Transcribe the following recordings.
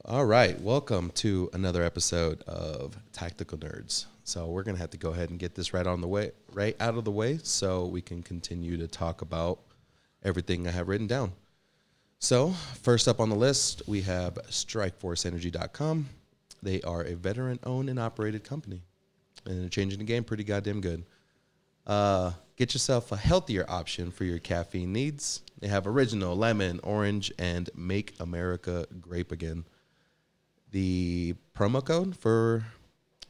All right, welcome to another episode of Tactical Nerds. So we're gonna have to go ahead and get this right out of the way, so we can continue to talk about everything I have written down. So first up on the list, we have StrikeForceEnergy.com. They are a veteran-owned and operated company, and they're changing the game pretty goddamn good. Get yourself a healthier option for your caffeine needs. They have original, lemon, orange, and Make America Grape Again. The promo code for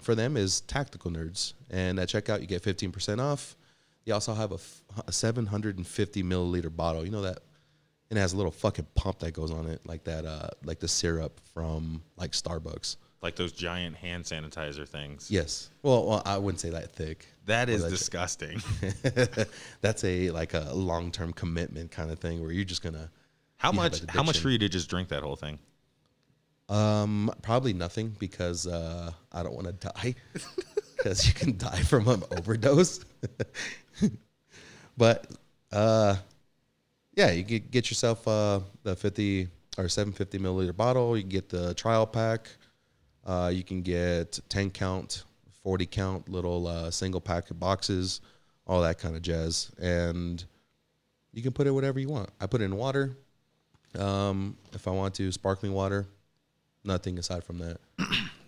them is Tactical Nerds, and at checkout you get 15% off. They also have a 750 milliliter bottle. You know that, and it has a little fucking pump that goes on it, like that, like the syrup from like Starbucks. Like those giant hand sanitizer things. Yes. Well, I wouldn't say that thick. That is disgusting. That's a long-term commitment kind of thing where you're just gonna. How much for you to just drink that whole thing? Probably nothing because I don't want to die because you can die from an overdose. But yeah, you could get yourself the 50 or 750 milliliter bottle. You can get the trial pack. You can get 10 count, 40 count little single packet boxes, all that kind of jazz, and you can put it whatever you want. I put it in water. If I want to, sparkling water. Nothing aside from that.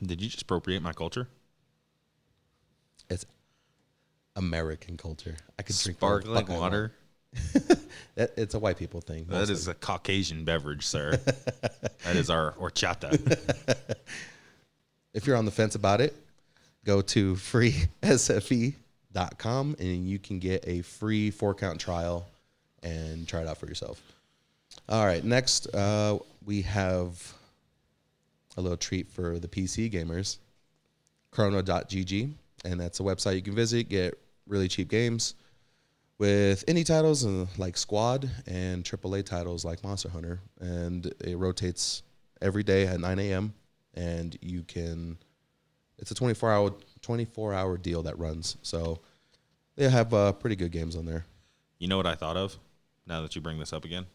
Did you just appropriate my culture? It's American culture. I could drink sparkling water. It's a white people thing. That is a Caucasian beverage, sir. That is our horchata. If you're on the fence about it, go to freesfe.com and you can get a free 4-count trial and try it out for yourself. All right, next we have a little treat for the PC gamers, chrono.gg, and that's a website you can visit, get really cheap games with indie titles like Squad and AAA titles like Monster Hunter, and it rotates every day at 9 a.m., and you can, it's a 24-hour deal that runs, so they have pretty good games on there. You know what I thought of now that you bring this up again?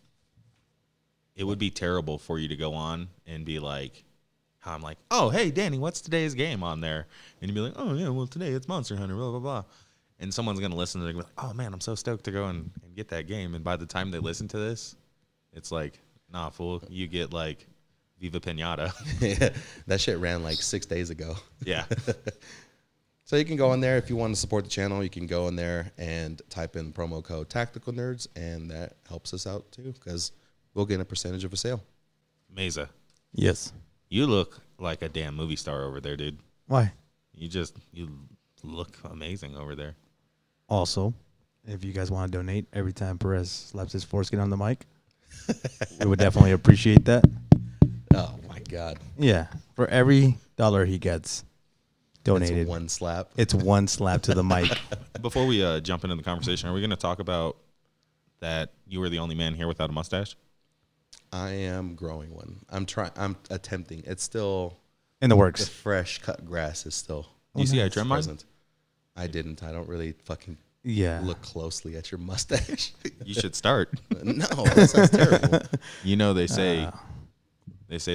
It would be terrible for you to go on and be like, how I'm like, oh, hey, Danny, what's today's game on there? And you'd be like, oh, yeah, well, today it's Monster Hunter, blah, blah, blah. And someone's going to listen and they're like, oh, man, I'm so stoked to go and get that game. And by the time they listen to this, it's like, nah, fool, you get like Viva Pinata. Yeah, that shit ran like 6 days ago. Yeah. So you can go in there if you want to support the channel. You can go in there and type in promo code Tactical Nerds, and that helps us out too because we'll get a percentage of a sale. Meza. Yes. You look like a damn movie star over there, dude. Why? You look amazing over there. Also, if you guys want to donate every time Perez slaps his foreskin on the mic, we would definitely appreciate that. Oh, my God. Yeah. For every dollar he gets donated. It's one slap. It's one slap to the mic. Before we jump into the conversation, are we going to talk about that you were the only man here without a mustache? I am growing one. I'm attempting. It's still in the works. The fresh cut grass is still. Do you see I trim mine? I didn't. I don't really fucking look closely at your mustache. You should start. No, that sounds terrible. You know they say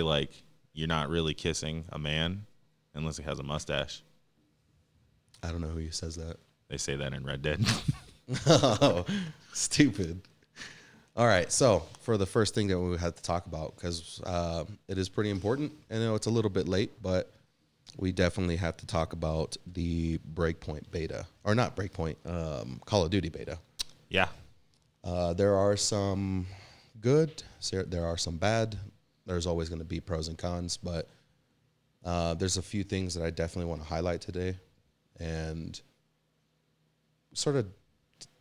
like you're not really kissing a man unless he has a mustache. I don't know who says that. They say that in Red Dead. Oh, stupid. All right, so for the first thing that we had to talk about, because it is pretty important, I know it's a little bit late, but we definitely have to talk about the Breakpoint beta, or not Breakpoint, Call of Duty beta. Yeah. There are some good, there are some bad. There's always going to be pros and cons, but there's a few things that I definitely want to highlight today and sort of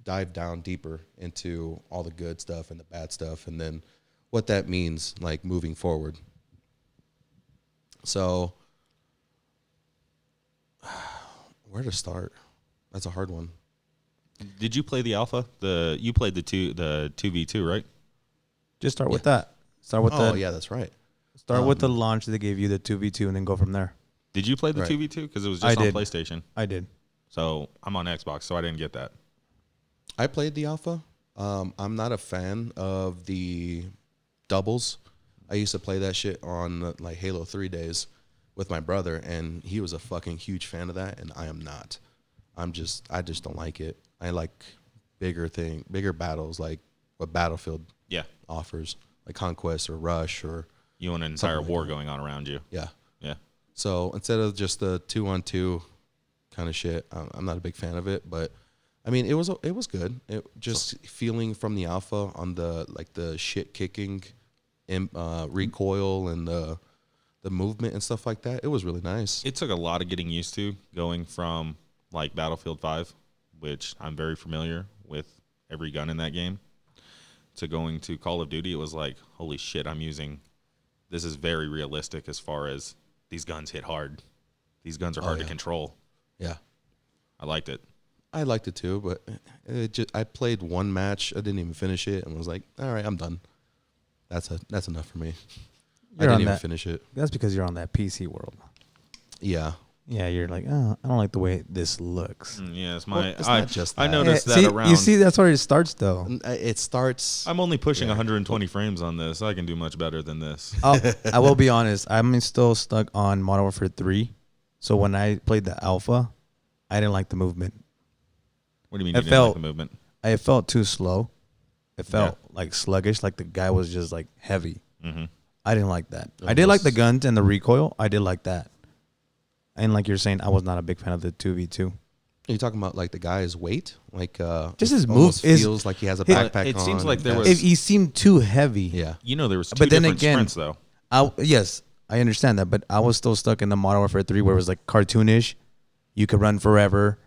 dive down deeper into all the good stuff and the bad stuff, and then what that means like moving forward. So where to start? That's a hard one. Did you play the alpha? You played the 2v2, right? Just start with that. Start with Oh, yeah, that's right. Start with the launch that gave you the 2v2 and then go from there. Did you play the 2v2? Because it was just on PlayStation. I did. So I'm on Xbox, so I didn't get that. I played the alpha. I'm not a fan of the doubles. I used to play that shit on like Halo 3 days with my brother, and he was a fucking huge fan of that, and I am not. I just don't like it. I like bigger battles, like what Battlefield Yeah. offers, like Conquest or Rush or You want an entire like war that. going on around you. Yeah. Yeah. So instead of just the 2-on-2 kind of shit, I'm not a big fan of it. But I mean, it was good. It just feeling from the alpha on the shit kicking, recoil and the movement and stuff like that. It was really nice. It took a lot of getting used to going from like Battlefield 5, which I'm very familiar with every gun in that game, to going to Call of Duty. It was like, holy shit, this is very realistic as far as these guns hit hard. These guns are hard to control. Yeah. I liked it. I liked it too, but I played one match. I didn't even finish it and was like, all right, I'm done. That's enough for me. I didn't even finish it. That's because you're on that PC world. Yeah. Yeah, you're like, oh, I don't like the way this looks. Yeah, it's not just I that. noticed that See, around. You see, that's where it starts, though. It starts. I'm only pushing 120 frames on this. I can do much better than this. I will be honest. I'm still stuck on Modern Warfare 3. So when I played the alpha, I didn't like the movement. What do you mean you didn't like the movement? I felt too slow. It felt like sluggish, like the guy was just like heavy. Mm-hmm. I didn't like that. I did like the guns and the recoil. I did like that. And like you're saying, I was not a big fan of the 2v2. Are you talking about like the guy's weight? Like just his almost move feels like he has a backpack it on. seems like there was- If he seemed too heavy. Yeah. You know, there was two But then different again, sprints, though. Yes, I understand that, but I was still stuck in the Modern Warfare 3 where it was like cartoonish. You could run forever.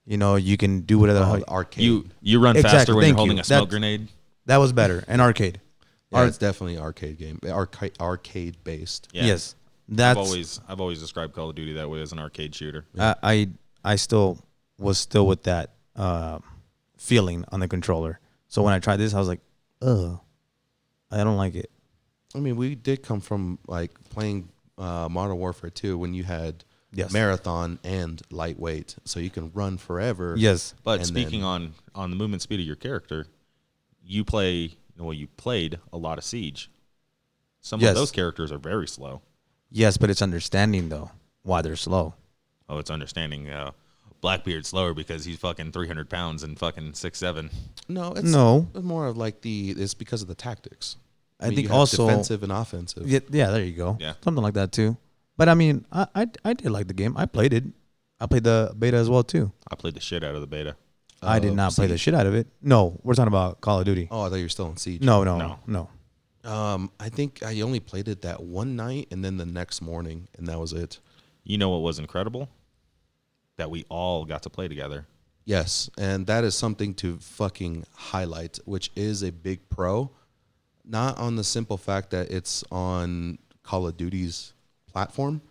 You know, you can do whatever. Arcade. You run Exactly, faster when thank you're holding you. a smoke That's- grenade. That was better. And arcade. Yeah, it's definitely arcade game. Arcade based. Yeah. Yes. I've always described Call of Duty that way, as an arcade shooter. I still was with that feeling on the controller. So when I tried this, I was like, ugh, I don't like it. I mean, we did come from like playing Modern Warfare 2 when you had Yes. marathon and lightweight, so you can run forever. Yes. But And speaking on the movement speed of your character, you played a lot of Siege. Some Yes. of those characters are very slow. Yes, but it's understanding, though, why they're slow. Oh, it's understanding Blackbeard's slower because he's fucking 300 pounds and fucking 6'7". No, it's more of like it's because of the tactics. I mean, think you have also defensive and offensive. Yeah, there you go. Yeah. Something like that too. But I mean, I did like the game. I played it. I played the beta as well too. I played the shit out of the beta. I did not play the shit out of it. No, we're talking about Call of Duty. Oh, I thought you were still in Siege. No. I think I only played it that one night and then the next morning, and that was it. You know what was incredible? That we all got to play together. Yes, and that is something to fucking highlight, which is a big pro. Not on the simple fact that it's on Call of Duty's platform,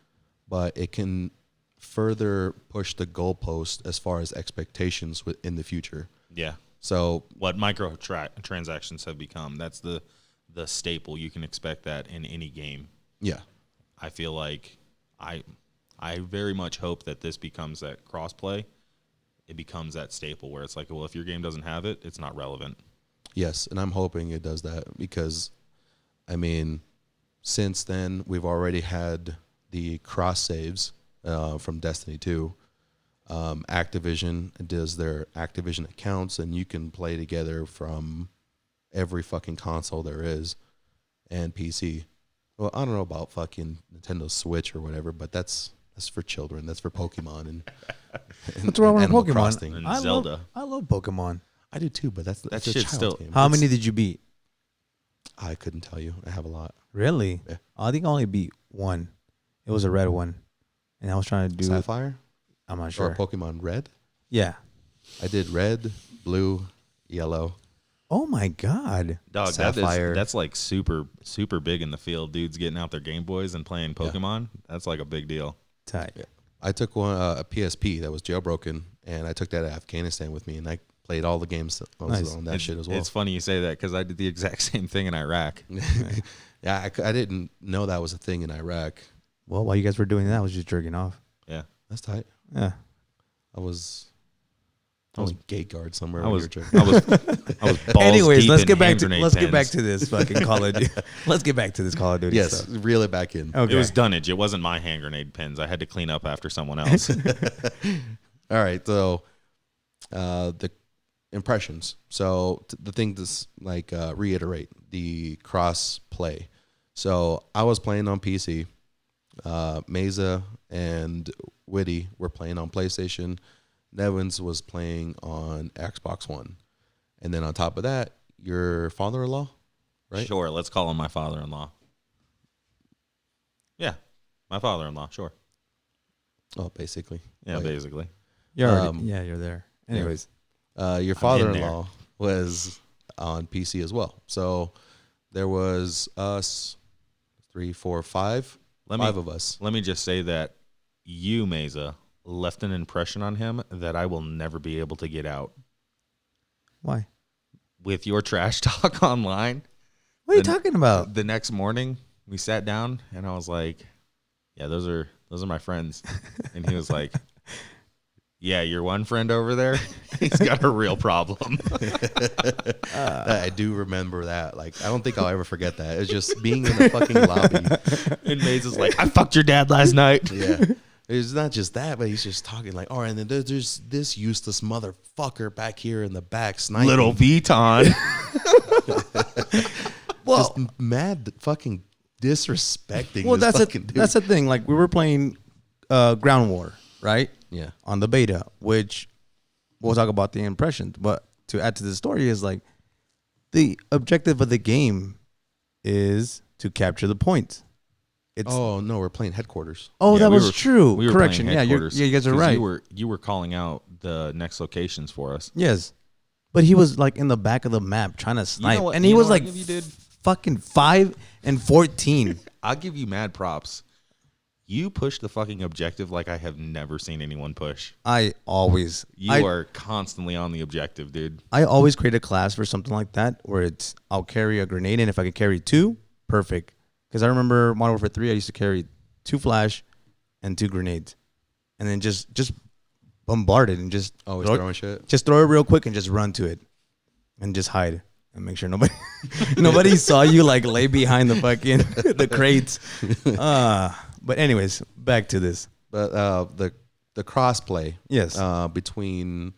but it can further push the goalpost as far as expectations in the future. Yeah. So What transactions have become, that's the staple. You can expect that in any game. yeah, I feel like I very much hope that this becomes that crossplay. It becomes that staple where it's like, well, if your game doesn't have it, it's not relevant. yes, and I'm hoping it does that because, I mean, since then we've already had the cross saves from Destiny 2. Activision does their Activision accounts, and you can play together from every fucking console there is and PC. Well, I don't know about fucking Nintendo Switch or whatever, but that's for children. That's for Pokemon and What's wrong with Animal Pokemon? Crossing. And Zelda. I love Pokemon. I do too, but that's That a shit's child's still- game. How many did you beat? I couldn't tell you. I have a lot. Really? Yeah. I think I only beat one. It was a red one, and I was trying to do. Sapphire I'm not or sure. Pokemon Red. Yeah. I did red, blue, yellow. Oh my god. Dog, Sapphire. that's like super, super big in the field. Dudes getting out their Game Boys and playing Pokemon. That's like a big deal. Tight. Yeah. I took one a PSP that was jailbroken, and I took that to Afghanistan with me, and I played all the games that was Nice. on that shit as well. It's funny you say that because I did the exact same thing in Iraq. Yeah, I didn't know that was a thing in Iraq. Well, while you guys were doing that, I was just jerking off. Yeah. That's tight. Yeah. I was I was gate guard somewhere. I when was you were I was balls Anyways, deep let's in get back hand to grenade let's get back pins. to this fucking Call of Duty. Let's get back to this Call of Duty. Yes, stuff. reel it back in. Okay. It was dunnage. It wasn't my hand grenade pins. I had to clean up after someone else. All right, so the impressions. So the thing to like reiterate the cross play. So I was playing on PC. Meza and Witty were playing on PlayStation. Nevins was playing on Xbox One. And then on top of that, your father-in-law, right? Sure, let's call him my father-in-law. Yeah, my father-in-law, sure. Oh, basically. Yeah, Oh, basically. You're already, you're there. Anyways, your father-in-law was on PC as well. So there was us, 3, 4, 5, five of us. Let me just say that you, Meza, left an impression on him that I will never be able to get out. why? With your trash talk online. What are you talking about? The next morning, we sat down, and I was like, yeah, those are my friends. And he was like, yeah, your one friend over there, he's got a real problem. I do remember that. Like, I don't think I'll ever forget that. It's just being in the fucking lobby. And Meza's like, I fucked your dad last night. Yeah. It's not just that, but he's just talking like, oh, and then there's this useless motherfucker back here in the back sniping. Little Vuitton. Well, just mad fucking disrespecting Well, this that's fucking dude. that's the thing. Like we were playing Ground War, right? Yeah. On the beta, which we'll talk about the impressions. But to add to the story is like the objective of the game is to capture the points. It's Oh, no, we're playing headquarters. oh, Yeah, that we was were- true. We were Correction. playing Yeah, headquarters you guys are 'cause right. You were calling out the next locations for us. Yes, but he was like in the back of the map trying to snipe, what- and you he know was what like I give you, dude? fucking 5 and 14. I'll give you mad props. You push the fucking objective like I have never seen anyone push. I always You are constantly on the objective, dude. I always create a class for something like that where it's I'll carry a grenade, and if I can carry 2, perfect. Because I remember Modern Warfare 3, I used to carry 2 flash and 2 grenades, and then just bombard it and just Always throw throwing shit. just throw it real quick and just run to it, and just hide and make sure nobody saw you like lay behind the fucking the crates. But anyways, back to this. But the crossplay Yes. between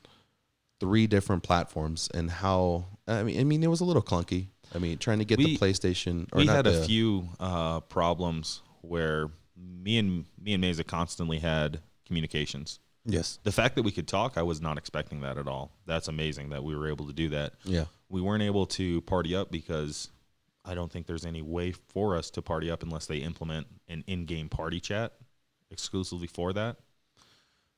3 different platforms and how I mean it was a little clunky. I mean, trying to get the PlayStation. Or We not had the, a few problems where me and Meza constantly had communications. Yes. The fact that we could talk, I was not expecting that at all. That's amazing that we were able to do that. Yeah. We weren't able to party up because I don't think there's any way for us to party up unless they implement an in-game party chat exclusively for that.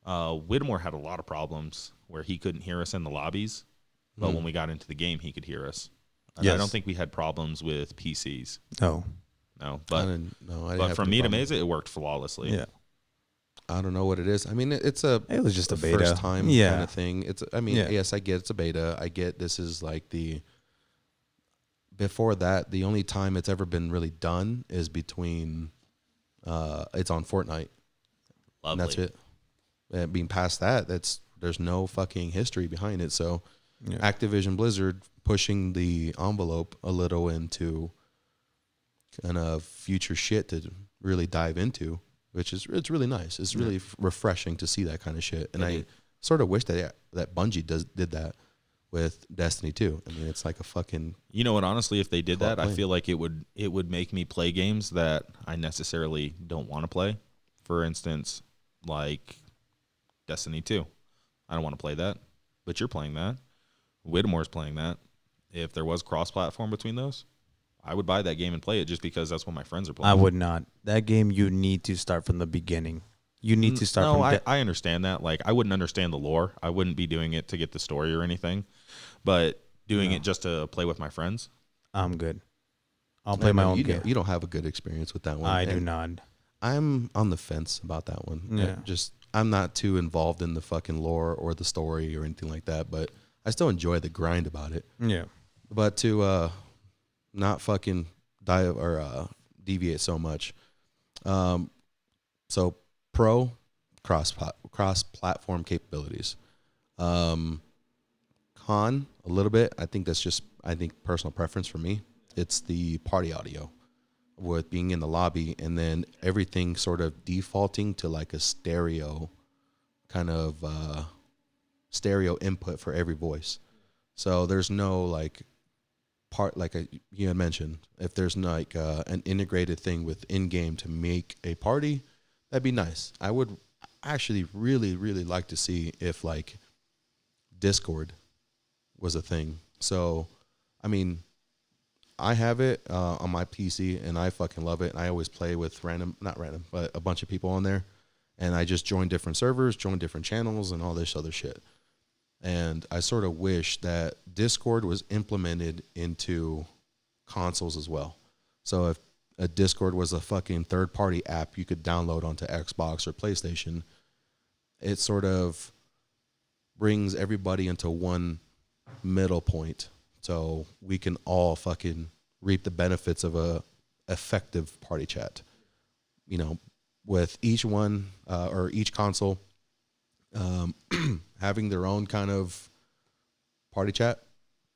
Whittemore had a lot of problems where he couldn't hear us in the lobbies, but when we got into the game, he could hear us. And I Yes. don't think we had problems with PCs. No. No, I but didn't but from any me to problem. Meza, it worked flawlessly. Yeah. I don't know what it is. I mean, it's a It was just a beta. first time Yeah. kind of thing. It's I mean, Yeah. yes, I get it's a beta. I get this is like the before that, the only time it's ever been really done is between it's on Fortnite. Lovely. And that's it. And being past that, there's no fucking history behind it. So Yeah. Activision Blizzard pushing the envelope a little into kind of future shit to really dive into, which is it's really nice. It's really refreshing to see that kind of shit. And I sort of wish that Bungie did that with Destiny 2. I mean, it's like a fucking You know what? Honestly, if they did that, I Play. feel like it would make me play games that I necessarily don't want to play. For instance, like Destiny 2. I don't want to play that, but you're playing that. Whittemore's playing that. If there was cross-platform between those, I would buy that game and play it just because that's what my friends are playing. I would not. That game, you need to start from the beginning. You need to start No, from I understand that. Like, I wouldn't understand the lore. I wouldn't be doing it to get the story or anything, but doing it just to play with my friends. I'm good. I'll play my own you game. You don't have a good experience with that one. I do And not. I'm on the fence about that one. Yeah. I'm not too involved in the fucking lore or the story or anything like that, but I still enjoy the grind about it. Yeah. But to not fucking dive or deviate so much. So pro cross platform capabilities. con a little bit. I think that's just personal preference for me. It's the party audio with being in the lobby and then everything sort of defaulting to like a stereo kind of stereo input for every voice. So there's no like you had mentioned, if there's like an integrated thing with in-game to make a party, that'd be nice. I would actually really, really like to see if like Discord was a thing. So, I mean, I have it on my PC and I fucking love it. And I always play with not random, but a bunch of people on there. And I just join different servers, join different channels and all this other shit. And I sort of wish that Discord was implemented into consoles as well. So if a Discord was a fucking third-party app you could download onto Xbox or PlayStation, it sort of brings everybody into one middle point so we can all fucking reap the benefits of a effective party chat. You know, with each one or each console having their own kind of party chat.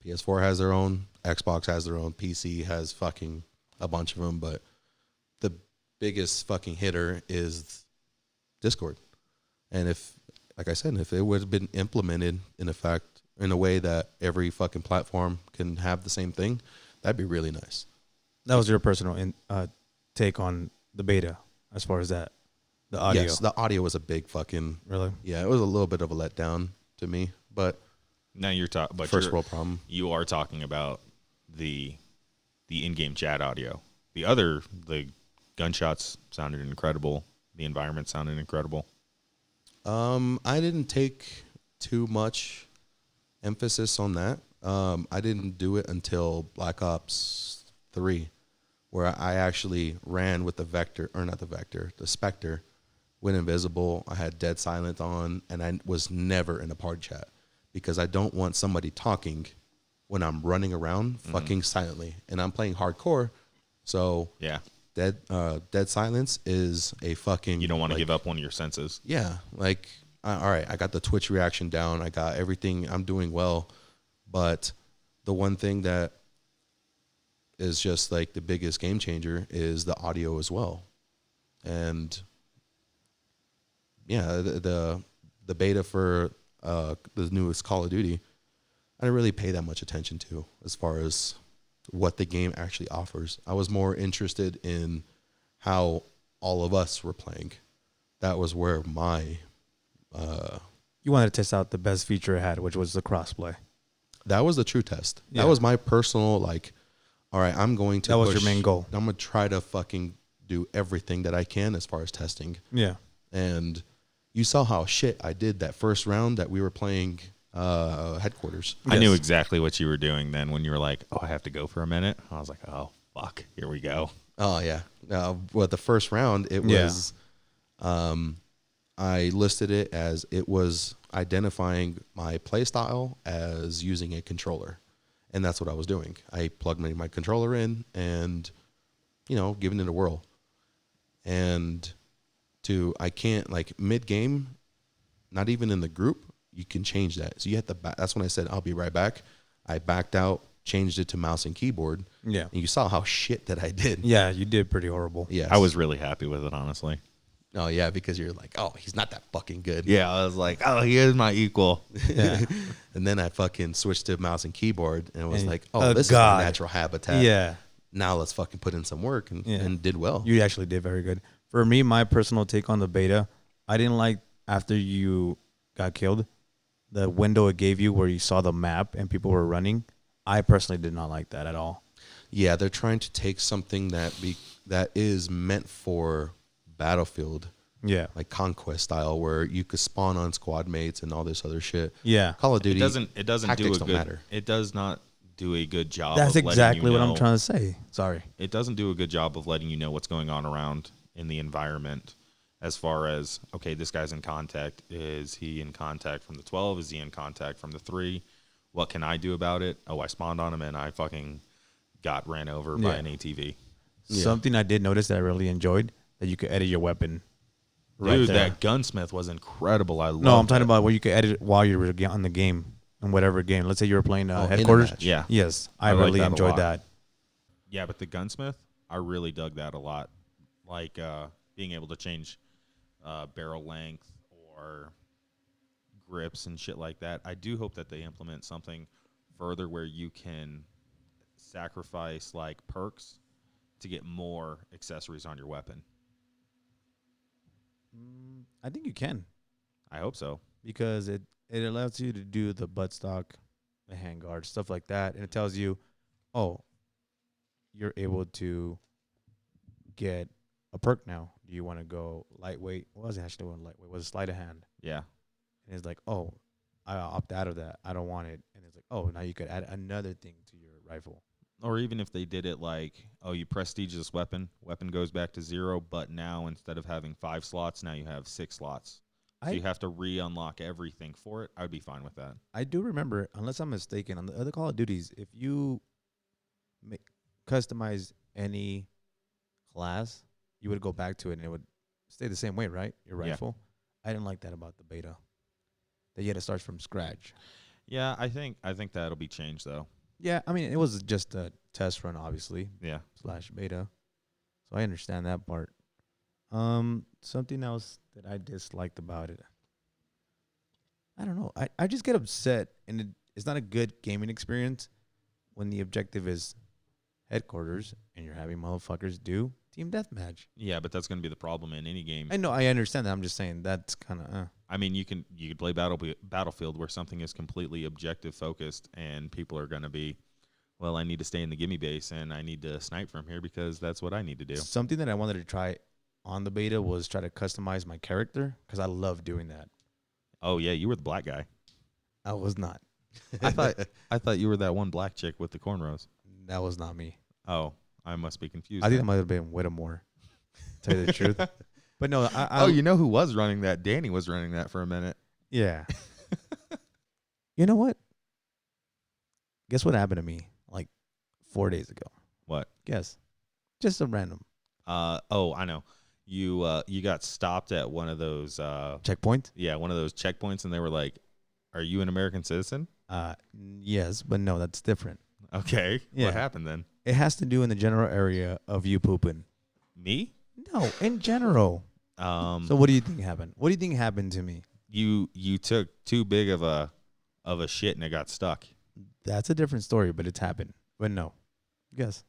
PS4 has their own, Xbox has their own, PC has fucking a bunch of them, but the biggest fucking hitter is Discord. And if, like I said, if it would have been implemented in effect in a way that every fucking platform can have the same thing, that'd be really nice. That was your personal take on the beta as far as that, the audio. Yes, the audio was a big fucking, really? Yeah, it was a little bit of a letdown to me, but Now you're talking, but first world problem. You are talking about the in-game chat audio. The gunshots sounded incredible. The environment sounded incredible. I didn't take too much emphasis on that. I didn't do it until Black Ops 3, where I actually ran with the Spectre, went invisible. I had dead silent on, and I was never in a party chat because I don't want somebody talking when I'm running around fucking silently, and I'm playing hardcore. So Yeah. dead silence is a fucking. You don't want to give up one of your senses. Yeah, like all right, I got the Twitch reaction down. I got everything. I'm doing well, but the one thing that is just like the biggest game changer is the audio as well. And yeah, the beta for the newest Call of Duty, I didn't really pay that much attention to as far as what the game actually offers. I was more interested in how all of us were playing. That was where my You wanted to test out the best feature it had, which was the crossplay. that was the true test. Yeah. That was my personal like, all right, I'm going to That was your main goal. I'm going to try to fucking do everything that I can as far as testing. Yeah. And you saw how shit I did that first round that we were playing headquarters. I knew exactly what you were doing then when you were like, oh, I have to go for a minute. I was like, oh, fuck, here we go. Oh, yeah. Well, the first round, it was, I listed it as it was identifying my play style as using a controller. And that's what I was doing. I plugged my controller in and, giving it a whirl. And I can't, like, mid-game, not even in the group, you can change that. So you have to, that's when I said, I'll be right back. I backed out, changed it to mouse and keyboard. Yeah. And you saw how shit that I did. Yeah, you did pretty horrible. Yes. I was really happy with it, honestly. Oh, yeah, because you're like, oh, he's not that fucking good. Yeah, I was like, oh, he is my equal. Yeah. And then I fucking switched to mouse and keyboard and was And- like, oh, this is my natural habitat. Yeah. Now let's fucking put in some work and did well. You actually did very good. For me, my personal take on the beta, I didn't like after you got killed, the window it gave you where you saw the map and people were running. I personally did not like that at all. Yeah, they're trying to take something that is meant for Battlefield, Yeah. like Conquest style, where you could spawn on squad mates and all this other shit. Yeah. Call of Duty. It doesn't do tactics a don't good. matter. It does not do a good job. That's of letting exactly you what I'm know- trying to say. Sorry. It doesn't do a good job of letting you know what's going on around in the environment. As far as, okay, this guy's in contact. Is he in contact from the 12? Is he in contact from the 3? What can I do about it? Oh, I spawned on him and I fucking got ran over by an ATV. Yeah. Something I did notice that I really enjoyed, that you could edit your weapon. Dude, that gunsmith was incredible. I love No, I'm talking about where you could edit it while you were on the game. in whatever game. Let's say you were playing in a headquarters. match. Yeah. Yes, I I like really that a enjoyed lot. that. Yeah, but the gunsmith, I really dug that a lot. Like being able to change barrel length or grips and shit like that. I do hope that they implement something further where you can sacrifice like perks to get more accessories on your weapon. I think you can I hope so. because it allows you to do the buttstock, the handguard, stuff like that, and it tells you, oh, you're able to get a perk now. Do you want to go lightweight? What was it actually doing lightweight? Was it sleight of hand? Yeah. And it's like, oh, I opt out of that. I don't want it. And it's like, oh, now you could add another thing to your rifle. Or even if they did it like, oh, you prestige this weapon goes back to 0, but now instead of having 5 slots, now you have 6 slots. So you have to re-unlock everything for it. I would be fine with that. I do remember, unless I'm mistaken, on the other Call of Duties, if you customize any class, you would go back to it and it would stay the same way, right? Your Yeah. rifle. I didn't like that about the beta. That you had to start from scratch. Yeah, I think that'll be changed though. Yeah, I mean, it was just a test run, obviously, Yeah. / beta. So I understand that part. Something else that I disliked about it. I don't know. I just get upset, and it's not a good gaming experience when the objective is headquarters and you're having motherfuckers do team deathmatch. Yeah, but that's going to be the problem in any game. I know, I understand that. I'm just saying that's kind of. I mean, you could play Battlefield where something is completely objective focused, and people are going to be, well, I need to stay in the gimme base and I need to snipe from here because that's what I need to do. Something that I wanted to try on the beta was try to customize my character because I love doing that. Oh yeah, you were the black guy. I was not. I thought you were that one black chick with the cornrows. That was not me. Oh, I must be confused. I think that then. might have been Whittemore. To tell you the truth. But no, Oh, you know who was running that? Danny was running that for a minute. Yeah. You know what? Guess what happened to me like 4 days ago? What? Guess. Just a random Oh, I know. You got stopped at one of those checkpoint. one of those checkpoints, and they were like, "Are you an American citizen?" Yes, but no, that's different. Okay. Yeah. What happened then? It has to do in the general area of you pooping. Me? No, in general. So what do you think happened? What do you think happened to me? You took too big of a shit and it got stuck. That's a different story, but it's happened. But no. Guess.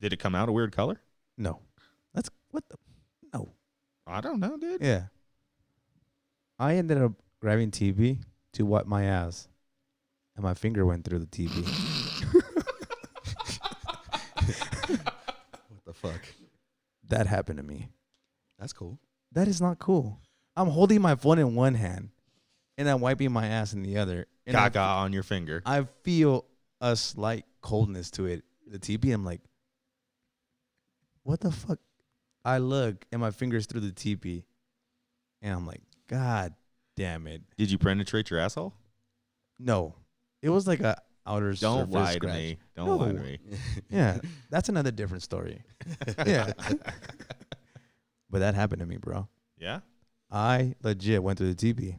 Did it come out a weird color? No. That's what the no. I don't know, dude. Yeah. I ended up grabbing TV to wipe my ass. And my finger went through the TV. What the fuck? That happened to me. That's cool. That is not cool. I'm holding my phone in one hand and I'm wiping my ass in the other. And Gaga on your finger. I feel a slight coldness to it. The TV, I'm like, what the fuck? I look and my finger's through the TV. And I'm like, God damn it. Did you penetrate your asshole? No. It was like a outer Don't surface lie scratch. to me. Don't No. lie to me. Yeah. That's another different story. Yeah. But that happened to me, bro. Yeah? I legit went through the TV.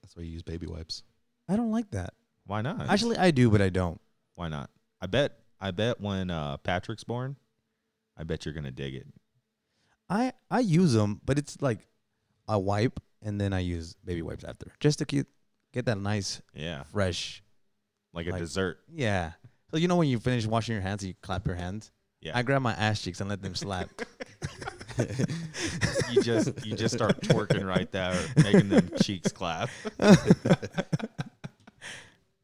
That's why you use baby wipes. I don't like that. Why not? Actually, I do, but I don't. Why not? I bet when Patrick's born, I bet you're gonna dig it. I use them, but it's like I wipe and then I use baby wipes after, just to get that nice, Yeah. fresh. Like a Like- dessert. Yeah. So you know when you finish washing your hands, you clap your hands. Yeah. I grab my ass cheeks and let them slap. you just start twerking right there, making them cheeks clap.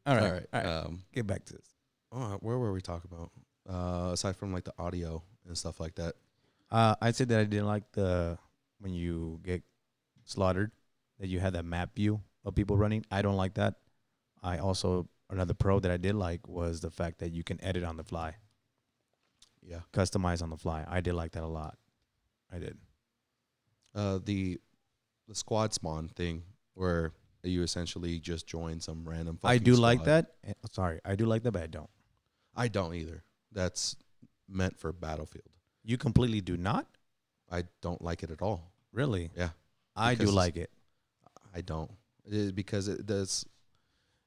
All right. Get back to this. Where were we talking about? Aside from like the audio and stuff like that. I'd say that I didn't like when you get slaughtered, that you had that map view of people running. I don't like that. I also, another pro that I did like was the fact that you can edit on the fly, Yeah. customize on the fly. I did like that a lot. I did. The squad spawn thing where you essentially just join some random I fucking do like squad. that. Sorry, I do like that, but I don't. I don't either. That's meant for Battlefield. You completely do not? I don't like it at all. Really? Yeah. I do Because- like it. I don't. because it does.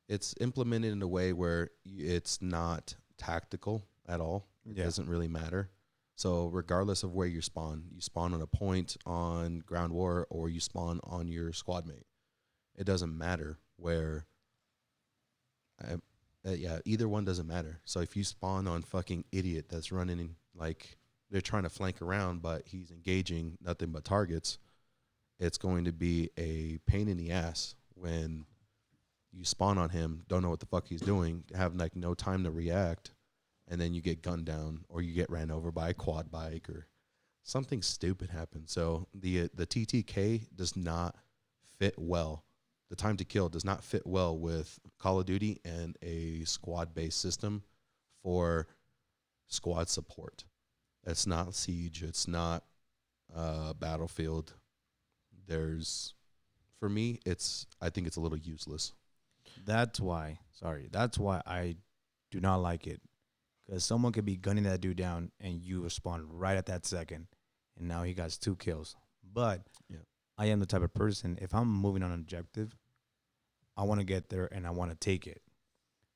It's implemented in a way where it's not tactical at all. It doesn't really matter. So regardless of where you spawn on a point on ground war or you spawn on your squad mate. It doesn't matter where. Either one doesn't matter. So if you spawn on fucking idiot that's running like they're trying to flank around, but he's engaging nothing but targets, it's going to be a pain in the ass when you spawn on him, don't know what the fuck he's doing, have like no time to react, and then you get gunned down or you get ran over by a quad bike or something stupid happens. So the TTK does not fit well. The time to kill does not fit well with Call of Duty and a squad-based system for squad support. It's not Siege. It's not Battlefield. For me, I think it's a little useless. That's why I do not like it. Because someone could be gunning that dude down and you respond right at that second. And now he got 2 kills. But I am the type of person, if I'm moving on an objective, I want to get there and I want to take it.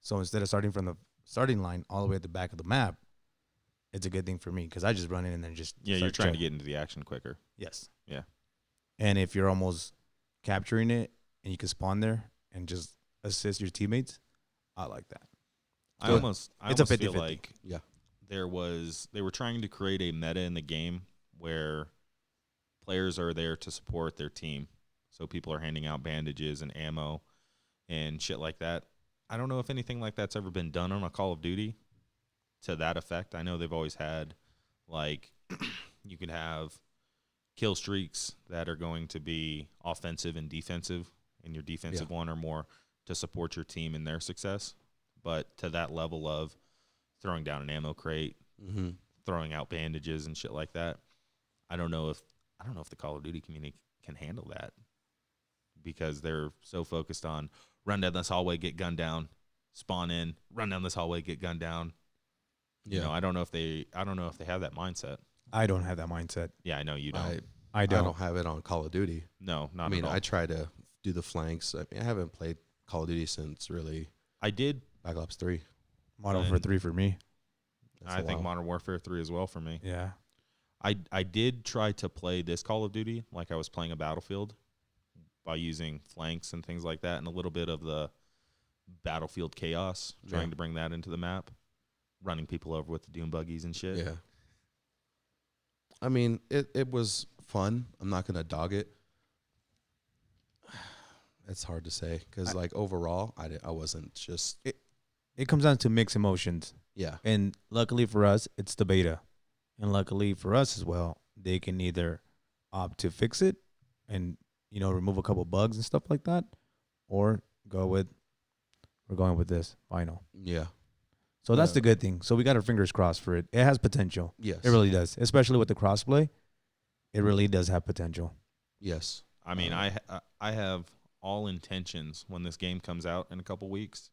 So instead of starting from the starting line all the way at the back of the map, it's a good thing for me because I just run in and then just you're trying to get into the action quicker. Yes. Yeah. And if you're almost capturing it and you can spawn there and just assist your teammates, I like that. I almost feel 50-50. like they were trying to create a meta in the game where players are there to support their team. So people are handing out bandages and ammo and shit like that. I don't know if anything like that's ever been done on a Call of Duty to that effect. I know they've always had, like, you could have kill streaks that are going to be offensive and defensive, and your defensive one or more to support your team in their success. But to that level of throwing down an ammo crate, throwing out bandages and shit like that, I don't know if the Call of Duty community can handle that because they're so focused on run down this hallway, get gunned down, spawn in, run down this hallway, get gunned down. Yeah. You know, I don't know if they have that mindset. I don't have that mindset. Yeah, I know you don't. I don't. I don't have it on Call of Duty. No, not I mean, at all. I try to do the flanks. I haven't played Call of Duty since really I did Black Ops 3. Modern Warfare 3 for me. I think Modern Warfare 3 as well for me. Yeah. I did try to play this Call of Duty like I was playing a Battlefield by using flanks and things like that and a little bit of the Battlefield chaos, trying to bring that into the map, running people over with the Doom buggies and shit. Yeah. I mean, it was fun. I'm not going to dog it. It's hard to say because, like, overall, I wasn't just... It comes down to mixed emotions. Yeah. And luckily for us, it's the beta. And luckily for us as well, they can either opt to fix it and, you know, remove a couple bugs and stuff like that, or we're going with this final. Yeah. So that's the good thing. So we got our fingers crossed for it. It has potential. Yes. It really does. Especially with the crossplay. It really does have potential. Yes. I mean, I have all intentions when this game comes out in a couple weeks.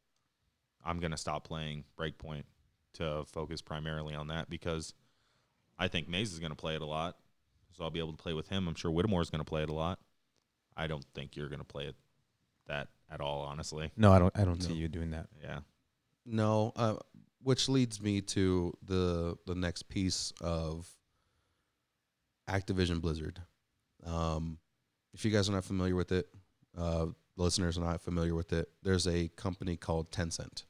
I'm going to stop playing Breakpoint to focus primarily on that because I think Meza is going to play it a lot. So I'll be able to play with him. I'm sure Whittemore is going to play it a lot. I don't think you're going to play it that at all, honestly. No, I don't see you doing that. Yeah. No, which leads me to the next piece of Activision Blizzard. If you guys are not familiar with it, listeners are not familiar with it, there's a company called Tencent.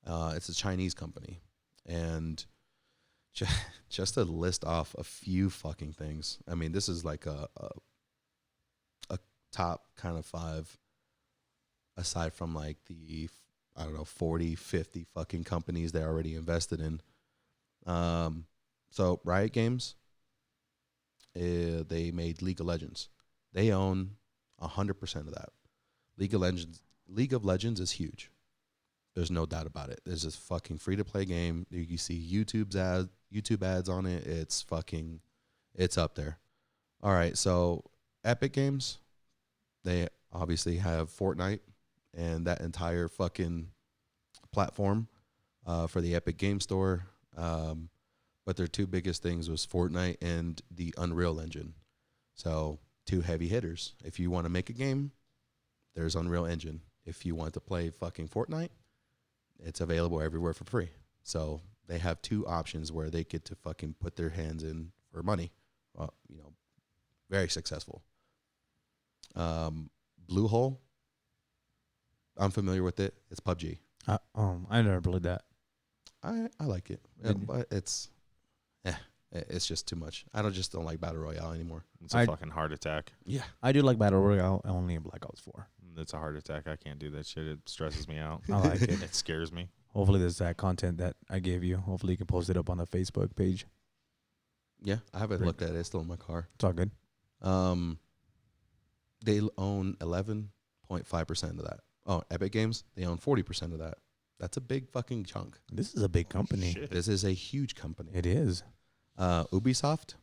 It's a Chinese company. And just to list off a few fucking things. I mean, this is like a top kind of 5 aside from like the, I don't know, 40, 50 fucking companies they already invested in. So Riot Games, they made League of Legends. They own 100% of that. League of Legends is huge. There's no doubt about it. There's this fucking free-to-play game. You see YouTube ads on it. It's up there. All right, so Epic Games, they obviously have Fortnite and that entire fucking platform for the Epic Game Store. But their 2 biggest things was Fortnite and the Unreal Engine. So 2 heavy hitters. If you want to make a game, there's Unreal Engine. If you want to play fucking Fortnite, it's available everywhere for free. So they have two options where they get to fucking put their hands in for money. Very successful. Bluehole, I'm familiar with it. It's PUBG. I never played that. I like it, but it's just too much. I don't like Battle Royale anymore. It's a fucking heart attack. Yeah. I do like Battle Royale only in Black Ops 4. It's a heart attack. I can't do that shit. It stresses me out. I like it. It scares me. Hopefully there's that content that I gave you. Hopefully you can post it up on the Facebook page. Yeah, I haven't looked at it. It's still in my car. It's all good. They own 11.5% of that. Oh, Epic Games, they own 40% of that. That's a big fucking chunk. This is a big company. Shit. This is a huge company. It is. Ubisoft,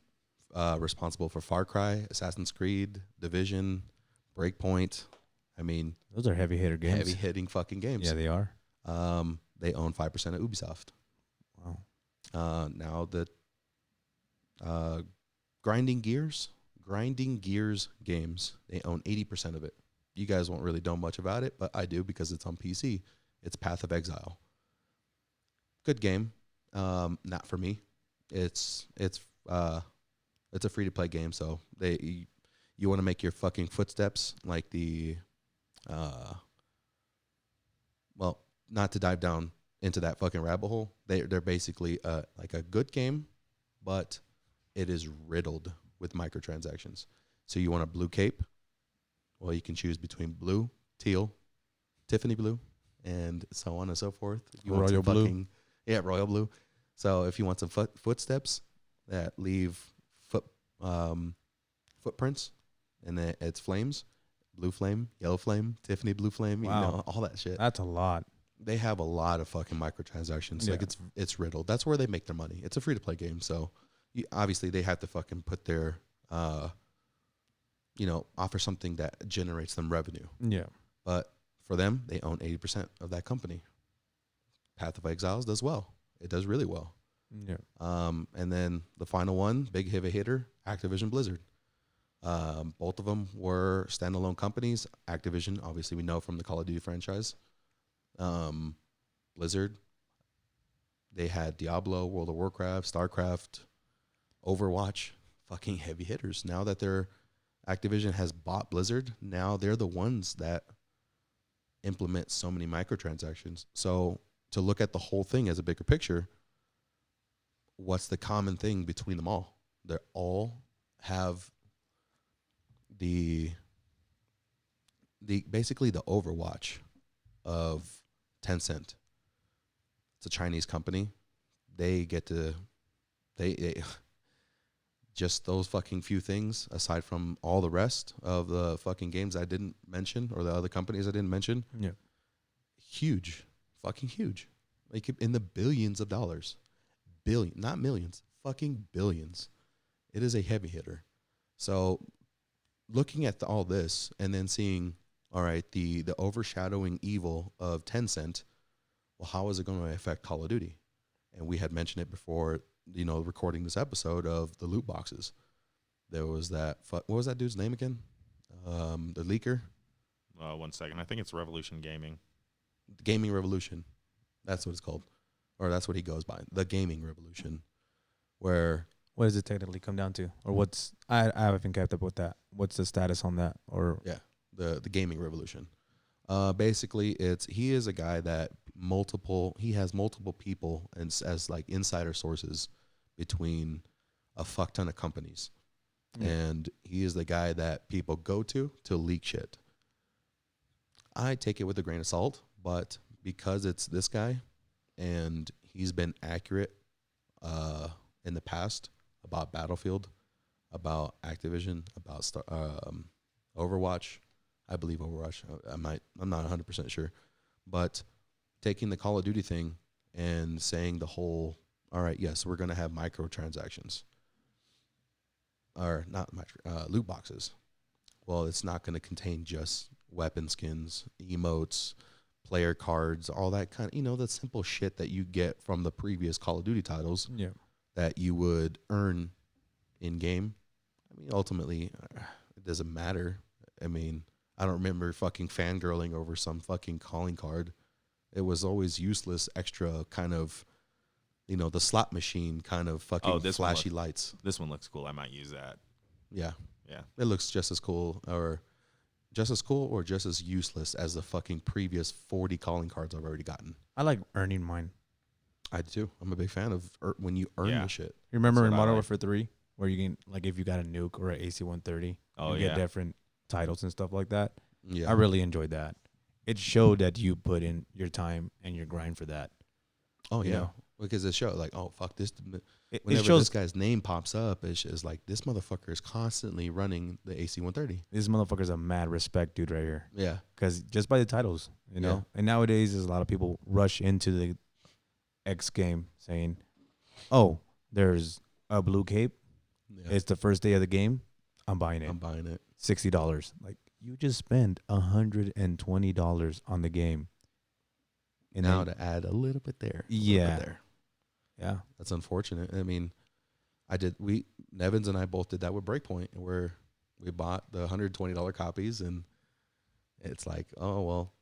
responsible for Far Cry, Assassin's Creed, Division, Breakpoint. I mean, Those are heavy hitter games. heavy hitting fucking games. Yeah, they are. They own 5% of Ubisoft. Wow. Now the Grinding Gears games, they own 80% of it. You guys won't really know much about it, but I do because it's on PC. It's Path of Exile. Good game. Not for me. It's a free to play game, so you want to make your fucking footsteps like the not to dive down into that fucking rabbit hole. They're basically like a good game, but it is riddled with microtransactions. So you want a blue cape? Well, you can choose between blue, teal, Tiffany blue, and so on and so forth. You want Royal some blue. Yeah, royal blue. So if you want some footsteps that leave footprints, and then it's flames, blue flame, yellow flame, Tiffany blue flame, Wow. all that shit. That's a lot. They have a lot of fucking microtransactions. Yeah. Like it's riddled. That's where they make their money. It's a free to play game, so obviously they have to fucking put their offer something that generates them revenue. Yeah. But for them, they own 80% of that company. Path of Exiles does well. It does really well. Yeah. And then the final one, big heavy hitter, Activision Blizzard. Both of them were standalone companies. Activision, obviously, we know from the Call of Duty franchise. Blizzard, they had Diablo, World of Warcraft, StarCraft, Overwatch, fucking heavy hitters. Now that Activision has bought Blizzard, now they're the ones that implement so many microtransactions. So to look at the whole thing as a bigger picture, what's the common thing between them all? They all have basically the Overwatch of Tencent. It's a Chinese company. They get to they just those fucking few things, aside from all the rest of the fucking games I didn't mention or the other companies I didn't mention. Yeah. Huge. Fucking huge. Like in the billions of dollars. Billion, not millions, fucking billions. It is a heavy hitter. So looking at all this and then seeing, all right, the overshadowing evil of Tencent, well, how is it going to affect Call of Duty? And we had mentioned it before, recording this episode of the loot boxes. There was that, what was that dude's name again? The leaker? 1 second. I think it's Revolution Gaming. Gaming Revolution. That's what it's called. Or that's what he goes by. The Gaming Revolution. Where What does it technically come down to? Or I haven't kept up with that. What's the status on that? Or the Gaming Revolution. Basically, he is a guy that he has multiple people as like insider sources between a fuck ton of companies. And he is the guy that people go to leak shit. I take it with a grain of salt, but because it's this guy and he's been accurate in the past about Battlefield, about Activision, about Overwatch. I believe Overwatch. I'm not 100% sure. But taking the Call of Duty thing and saying the whole, all right, yes, we're going to have microtransactions. Or not loot boxes. Well, it's not going to contain just weapon skins, emotes, player cards, all that kind of, the simple shit that you get from the previous Call of Duty titles that you would earn in game. I mean, ultimately, it doesn't matter. I mean, I don't remember fucking fangirling over some fucking calling card. It was always useless, extra kind of, the slot machine kind of fucking flashy lights. This one looks cool. I might use that. Yeah. Yeah. It looks just as cool or just as useless as the fucking previous 40 calling cards I've already gotten. I like earning mine. I do too. I'm a big fan of when you earn the shit. You remember in That's what I Modern like. Warfare 3 where you can, like, if you got a nuke or an AC-130, you get different titles and stuff like that? Yeah. I really enjoyed that. It showed that you put in your time and your grind for that. Oh, you yeah. know? Because it showed like, oh, fuck this. It Whenever shows this guy's name pops up, it's like, this motherfucker is constantly running the AC-130. this motherfucker's a mad respect dude right here. Yeah. Because just by the titles, you know? And nowadays, there's a lot of people rush into the X game saying, oh, there's a blue cape. Yeah. It's the first day of the game. I'm buying it. I'm buying it. $60. Like, you just spend $120 on the game. And Now then, to add a little bit there. Yeah. Yeah. That's unfortunate. I mean, Nevins and I both did that with Breakpoint, where we bought the $120 copies, and it's like, oh, well,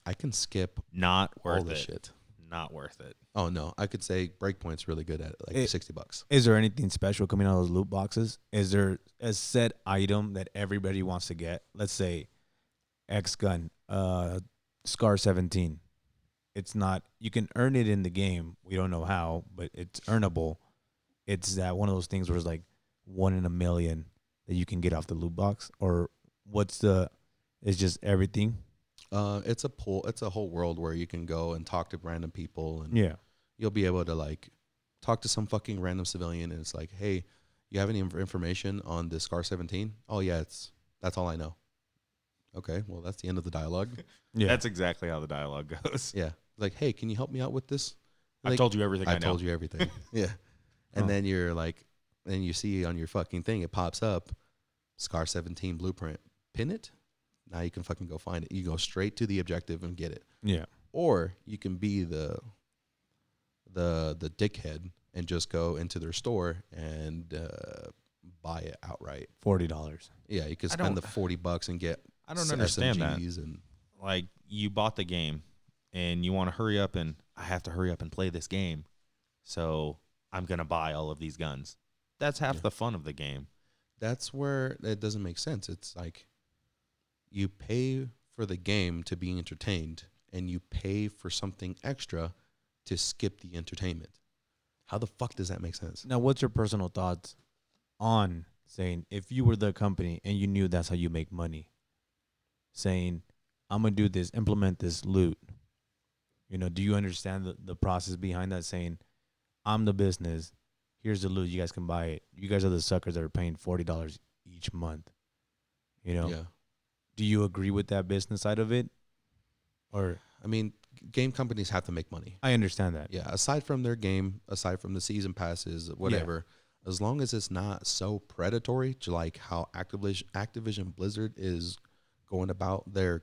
I can skip Not worth all this it. shit. Not worth it. Oh, no. I could say Breakpoint's really good at it, like $60. Is there anything special coming out of those loot boxes? Is there a set item that everybody wants to get? Let's say X gun, Scar 17. It's not, you can earn it in the game. We don't know how, but it's earnable. It's that one of those things where it's like 1 in a million that you can get off the loot box, or it's just everything. It's a whole world where you can go and talk to random people, and Yeah. you'll be able to like talk to some fucking random civilian, and it's like, hey, you have any information on this Scar 17? Oh yeah, that's all I know. Okay, well that's the end of the dialogue. Yeah. That's exactly how the dialogue goes. Yeah, like, hey, can you help me out with this? I've Like, told you everything I know. told you everything. Yeah, and Huh. then you're like, then you see on your fucking thing, it pops up, Scar 17 blueprint. Pin it. Now you can fucking go find it. You go straight to the objective and get it. Yeah. Or you can be the dickhead and just go into their store and buy it outright. $40. Yeah, you could I spend the don't- $40 and get. I don't understand that. SMGs and Like, you bought the game and you want to hurry up, and I have to hurry up and play this game. So I'm going to buy all of these guns. That's half the fun of the game. that's where it doesn't make sense. It's like you pay for the game to be entertained, and you pay for something extra to skip the entertainment. How the fuck does that make sense? Now, what's your personal thoughts on saying, if you were the company and you knew that's how you make money, saying, I'm going to do this, implement this loot? Do you understand the process behind that? Saying, I'm the business. Here's the loot. You guys can buy it. You guys are the suckers that are paying $40 each month. Yeah. Do you agree with that business side of it? Or I mean, game companies have to make money. I understand that. Yeah, aside from their game, aside from the season passes, whatever, as long as it's not so predatory, to like how Activision Blizzard is going about their,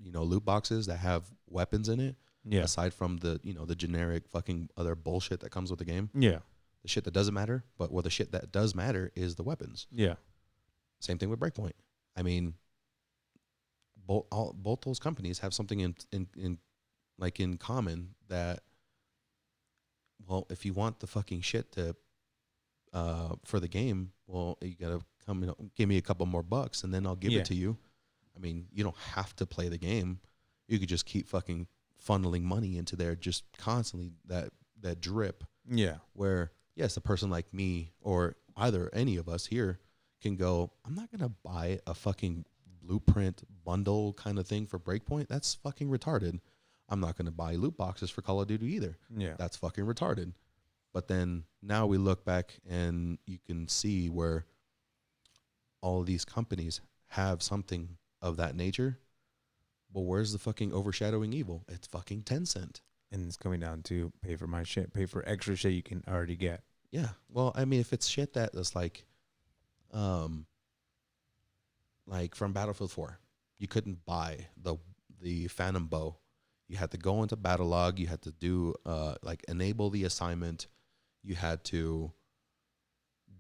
loot boxes that have weapons in it. Yeah. Aside from the, the generic fucking other bullshit that comes with the game, Yeah. the shit that doesn't matter. But the shit that does matter is the weapons. Yeah. Same thing with Breakpoint. I mean, both those companies have something in common that, well, if you want the fucking shit to for the game, well, you gotta come give me a couple more bucks and then I'll give it to you. I mean, you don't have to play the game. You could just keep fucking funneling money into there just constantly, that drip. Yeah. Where, yes, a person like me or either any of us here can go, I'm not gonna buy a fucking blueprint bundle kind of thing for Breakpoint. That's fucking retarded. I'm not going to buy loot boxes for Call of Duty either. Yeah. That's fucking retarded. But then now we look back and you can see where all of these companies have something of that nature. But where's the fucking overshadowing evil? It's fucking Tencent. And it's coming down to pay for my shit, pay for extra shit you can already get. Yeah. Well, I mean, if it's shit that's like from Battlefield 4, you couldn't buy the Phantom Bow. You had to go into Battle Log. You had to do enable the assignment. You had to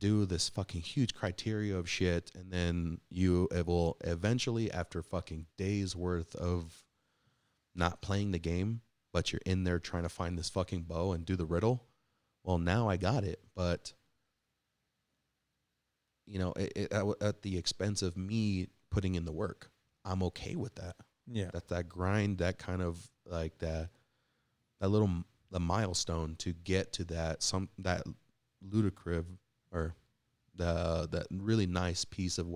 do this fucking huge criteria of shit, and then it will eventually, after fucking days worth of not playing the game, but you're in there trying to find this fucking bow and do the riddle. Well, now I got it, but at the expense of me putting in the work. I'm okay with that. Yeah. That grind, that kind of like the milestone to get to that ludicrous or that really nice piece of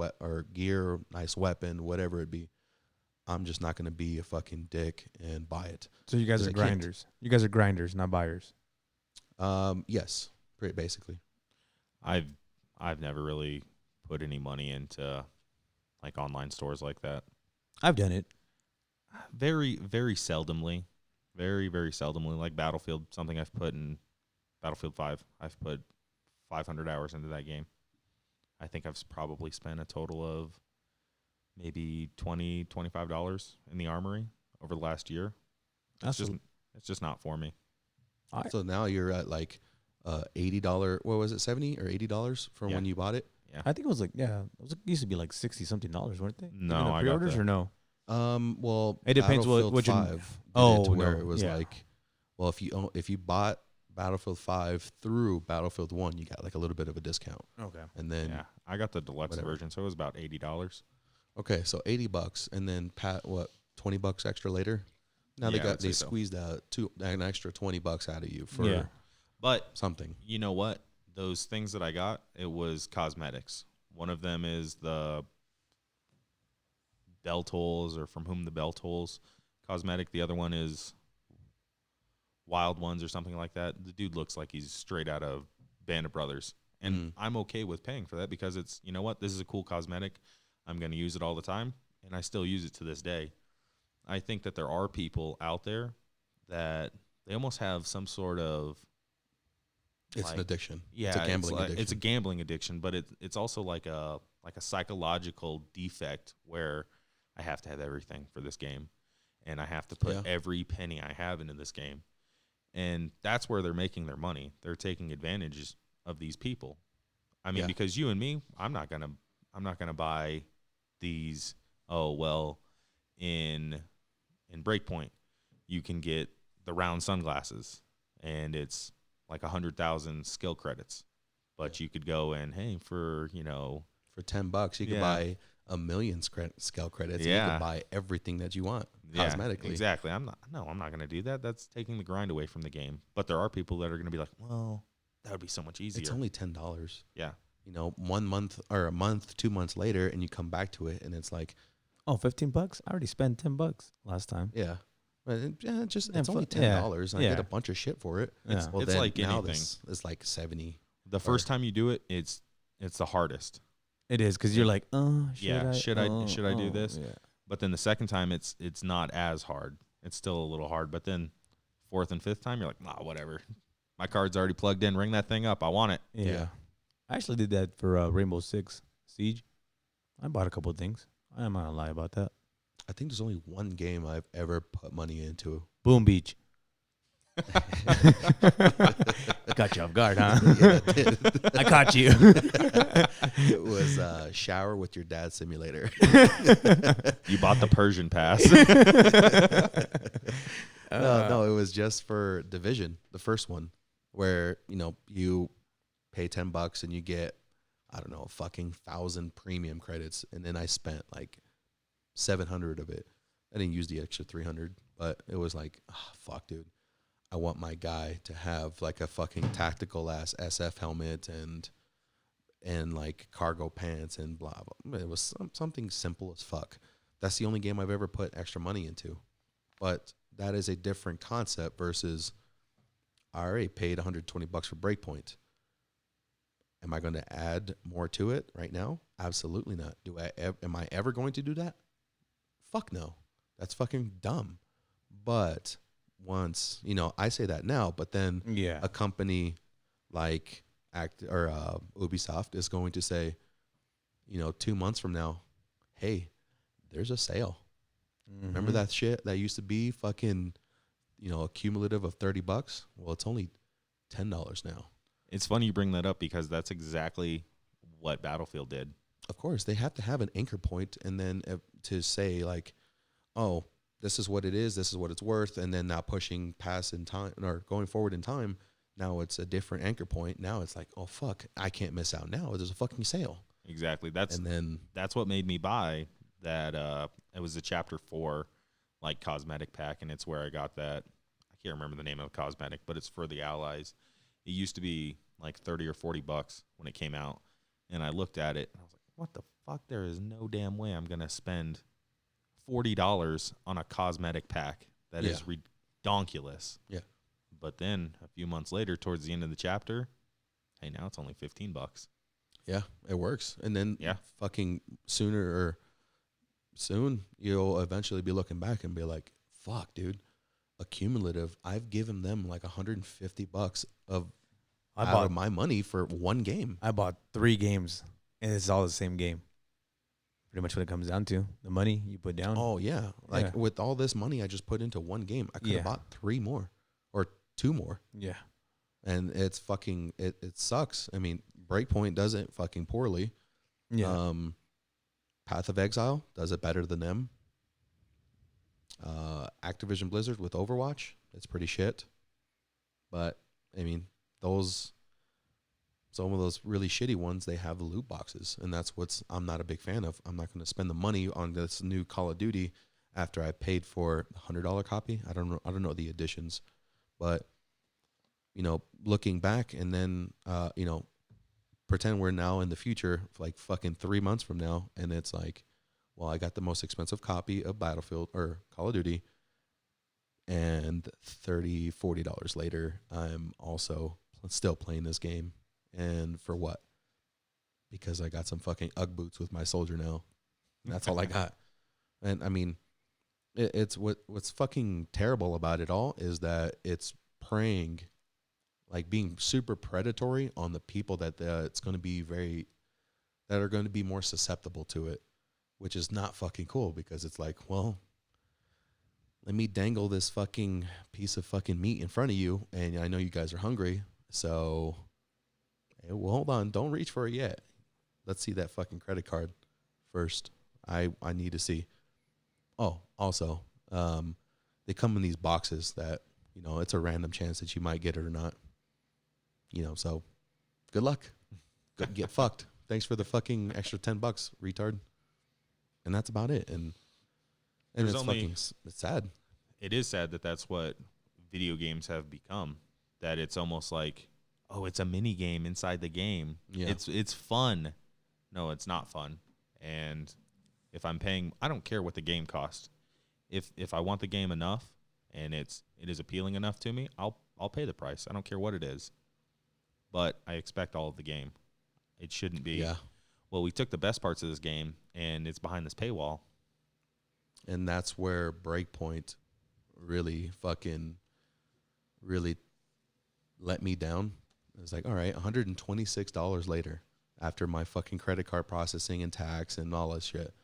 gear, nice weapon, whatever it be. I'm just not going to be a fucking dick and buy it. So you guys are grinders. You guys are grinders, not buyers. Yes, pretty basically. I've never really put any money into like online stores like that. I've done it. Very, very seldomly. Very, very seldomly. Like Battlefield, something I've put in Battlefield 5. I've put 500 hours into that game. I think I've probably spent a total of maybe $20, $25 in the armory over the last year. It's just not for me. So now you're at like $80. What was it, $70 or $80 from when you bought it? Yeah, I think it was like it used to be like $60-something, weren't they? No, Even the I got pre-orders that. or no? Well, It depends what you. Where it was like, well, if you bought Battlefield 5 through Battlefield 1, you got like a little bit of a discount. Okay. And then I got the deluxe version, so it was about $80. Okay, so $80, and then $20 extra later. Now they squeezed out an extra $20 out of you for but something. You know what? Those things that I got, it was cosmetics. One of them is the Bell Tolls, or From Whom the Bell Tolls cosmetic. The other one is Wild Ones or something like that. The dude looks like he's straight out of Band of Brothers. And I'm okay with paying for that because it's, you know what? This is a cool cosmetic. I'm going to use it all the time, and I still use it to this day. I think that there are people out there that they almost have some sort of... It's an addiction. Yeah, it's a gambling addiction. It's a gambling addiction, but it's also like a psychological defect where I have to have everything for this game, and I have to put every penny I have into this game, and that's where they're making their money. They're taking advantage of these people. I mean, because you and me, I'm not gonna buy these. Oh well, in Breakpoint, you can get the round sunglasses, and it's like 100,000 skill credits, but you could go and for $10 you could buy 1,000,000 skill credits. Yeah, and you can buy everything that you want cosmetically. Exactly. I'm not going to do that. That's taking the grind away from the game. But there are people that are going to be like, well, that would be so much easier. It's only $10. Yeah. 1 month or a month, 2 months later, and you come back to it, and it's like, oh, $15. I already spent $10 last time. Yeah. It's only $10. And I get a bunch of shit for it. It's like now anything. It's like 70. The first time you do it, it's the hardest. It is because you're like, should I do this? Yeah. But then the second time, it's not as hard. It's still a little hard. But then fourth and fifth time, you're like, whatever. My card's already plugged in. Ring that thing up. I want it. Yeah. I actually did that for Rainbow Six Siege. I bought a couple of things. I'm not gonna lie about that. I think there's only one game I've ever put money into. Boom Beach. Got you off guard, huh? Yeah, I did. I caught you. It was Shower with Your Dad Simulator. You bought the Persian pass. No, it was just for Division, the first one, where you pay $10 and you get, I don't know, a fucking 1,000 premium credits, and then I spent like 700 of it. I didn't use the extra 300, but it was like, fuck, dude. I want my guy to have like a fucking tactical ass SF helmet and like cargo pants and blah blah. It was something simple as fuck. That's the only game I've ever put extra money into. But that is a different concept versus I already paid $120 for Breakpoint. Am I going to add more to it right now? Absolutely not. Am I ever going to do that? Fuck no. That's fucking dumb. But once, I say that now, but then a company like Ubisoft is going to say, 2 months from now, hey, there's a sale. Mm-hmm. Remember that shit that used to be fucking, a cumulative of $30? Well, it's only $10 now. It's funny you bring that up because that's exactly what Battlefield did. Of course, they have to have an anchor point, and then to say like, oh, this is what it is, this is what it's worth, and then now pushing past in time or going forward in time, now it's a different anchor point. Now it's like, oh fuck, I can't miss out now. There's a fucking sale. Exactly. That's what made me buy that. It was a chapter 4, like cosmetic pack, and it's where I got that. I can't remember the name of the cosmetic, but it's for the allies. It used to be like $30 or $40 when it came out, and I looked at it and I was like, what the fuck? There is no damn way I'm gonna spend $40 on a cosmetic pack. That is redonkulous. Yeah. But then a few months later, towards the end of the chapter, hey, now it's only $15. Yeah, it works. And then Yeah. fucking soon, you'll eventually be looking back and be like, fuck, dude, accumulative. I've given them like $150 out of my money for one game. I bought 3 games, and it's all the same game. Pretty much what it comes down to. The money you put down. Oh, yeah. Like with all this money I just put into one game, I could have bought 3 more or 2 more. Yeah. And it's fucking, it sucks. I mean, Breakpoint does it fucking poorly. Yeah. Path of Exile does it better than them. Activision Blizzard with Overwatch, it's pretty shit. But, I mean, some of those really shitty ones, they have the loot boxes. And that's I'm not a big fan of. I'm not going to spend the money on this new Call of Duty after I paid for a $100 copy. I don't know the additions. But, you know, looking back and then, you know, pretend we're now in the future, like fucking 3 months from now, and it's like, well, I got the most expensive copy of Battlefield or Call of Duty, and $30, $40 later, I'm also still playing this game. And for what? Because I got some fucking Ugg boots with my soldier now. That's all I got. And I mean, it's what's fucking terrible about it all is that it's preying, like being super predatory on the people that it's going to be that are going to be more susceptible to it, which is not fucking cool because it's like, well, let me dangle this fucking piece of fucking meat in front of you, and I know you guys are hungry, so hey, well, hold on, don't reach for it yet. Let's see that fucking credit card first. I need to see. Oh, also, they come in these boxes that, you know, it's a random chance that you might get it or not. You know, so good luck. Get fucked. Thanks for the fucking extra $10, retard. And that's about it. And it's sad. It is sad that that's what video games have become. That it's almost like, oh, it's a mini game inside the game. Yeah. It's fun. No, it's not fun. And if I'm paying, I don't care what the game costs. If I want the game enough and it is appealing enough to me, I'll pay the price. I don't care what it is. But I expect all of the game. It shouldn't be, well, we took the best parts of this game and it's behind this paywall. And that's where Breakpoint really let me down. It's like, all right, $126 later after my fucking credit card processing and tax and all that shit.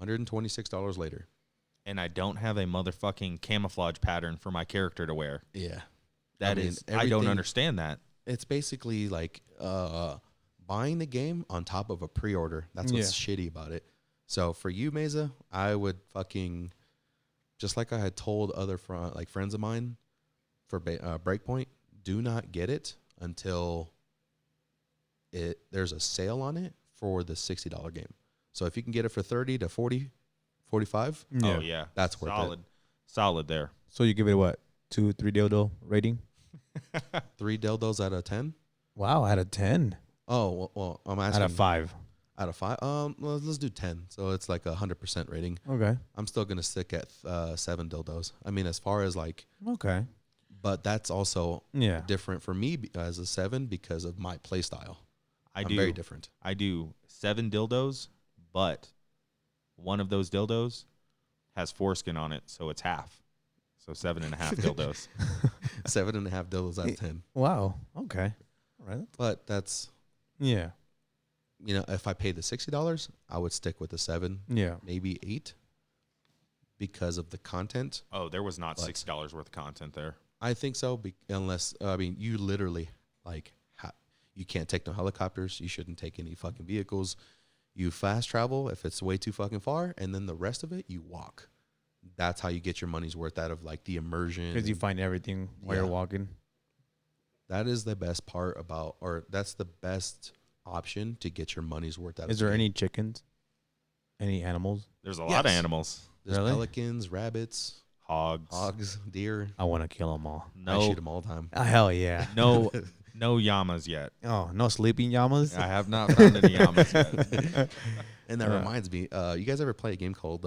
$126 later. And I don't have a motherfucking camouflage pattern for my character to wear. Yeah. I don't understand that. It's basically like buying the game on top of a pre-order. That's what's shitty about it. So for you, Meza, I would fucking, just like I had told other friends of mine for Breakpoint, do not get it until there's a sale on it for the $60 game. So if you can get it for 30 to 40, 45, oh yeah, that's worth it. Solid there. So you give it what? 2, 3 dildo rating? 3 dildos out of 10. Wow, out of 10. Oh well, I'm asking Out of 5. Out of 5. Well, let's do 10. So it's like 100% rating. Okay. I'm still gonna stick at 7 dildos. I mean, as far as like, okay, but that's also different for me as a 7 because of my play style. I'm very different. I do 7 dildos, but one of those dildos has foreskin on it, so it's half. So 7.5 dildos. 7.5 dildos out of 10. Wow. Okay. All right. But that's, yeah. You know, if I paid the $60, I would stick with the 7. Yeah. Maybe 8 because of the content. Oh, there was not $60 worth of content there. I think so. Unless, I mean, you literally like You can't take no helicopters. You shouldn't take any fucking vehicles. You fast travel if it's way too fucking far, and then the rest of it, you walk. That's how you get your money's worth out of like the immersion. Because you find everything while you're walking. That is the best part about, or that's the best option to get your money's worth out of. Is there any chickens? Any animals? There's a lot of animals. There's Really? pelicans, rabbits, Hogs. deer. I want to kill them all. I shoot them all the time. Oh, hell yeah. No llamas yet. Oh, no sleeping llamas? I have not found any llamas yet. And that reminds me, you guys ever play a game called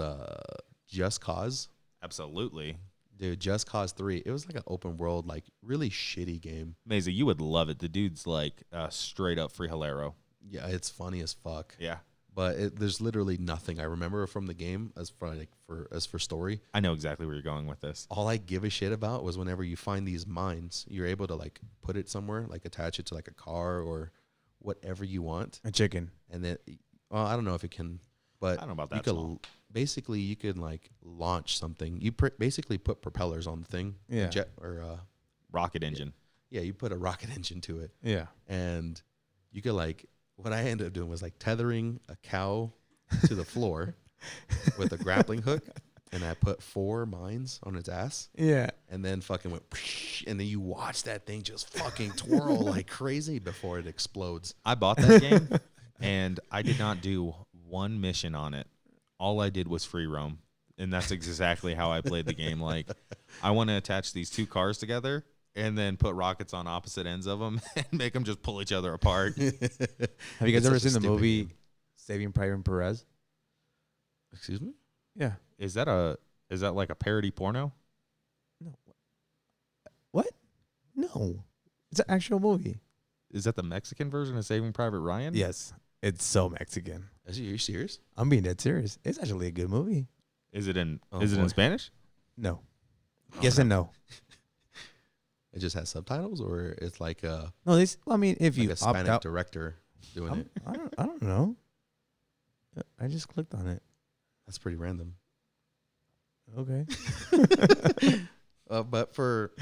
Just Cause? Absolutely. Dude, Just Cause 3. It was like an open world, like really shitty game. Meza, you would love it. The dude's like straight up free Hilero. Yeah, it's funny as fuck. Yeah. But there's literally nothing I remember from the game as for story. I know exactly where you're going with this. All I give a shit about was whenever you find these mines, you're able to like put it somewhere, like attach it to like a car or whatever you want. A chicken. And then, well, I don't know if it can, but I don't know about that you small. could basically you could like launch something. You basically put propellers on the thing. Yeah. Rocket engine. Yeah, you put a rocket engine to it. Yeah. And you could like, what I ended up doing was like tethering a cow to the floor with a grappling hook, and I put 4 mines on its ass, Yeah. and then fucking went, and then you watch that thing just fucking twirl like crazy before it explodes. I bought that game, and I did not do one mission on it. All I did was free roam, and that's exactly how I played the game. Like, I want to attach these 2 cars together and then put rockets on opposite ends of them and make them just pull each other apart. Have you guys It's ever such a seen the stupid movie game. Saving Private Perez? Excuse me? Yeah. Is that like a parody porno? What? No. It's an actual movie. Is that the Mexican version of Saving Private Ryan? Yes. It's so Mexican. Are you serious? I'm being dead serious. It's actually a good movie. Is it in Oh, is it boy. in Spanish? No. Yes and no. It just has subtitles, or it's like a No, this. I mean, if like you a opt Hispanic out, director doing it. I don't know. I just clicked on it. That's pretty random. Okay. But for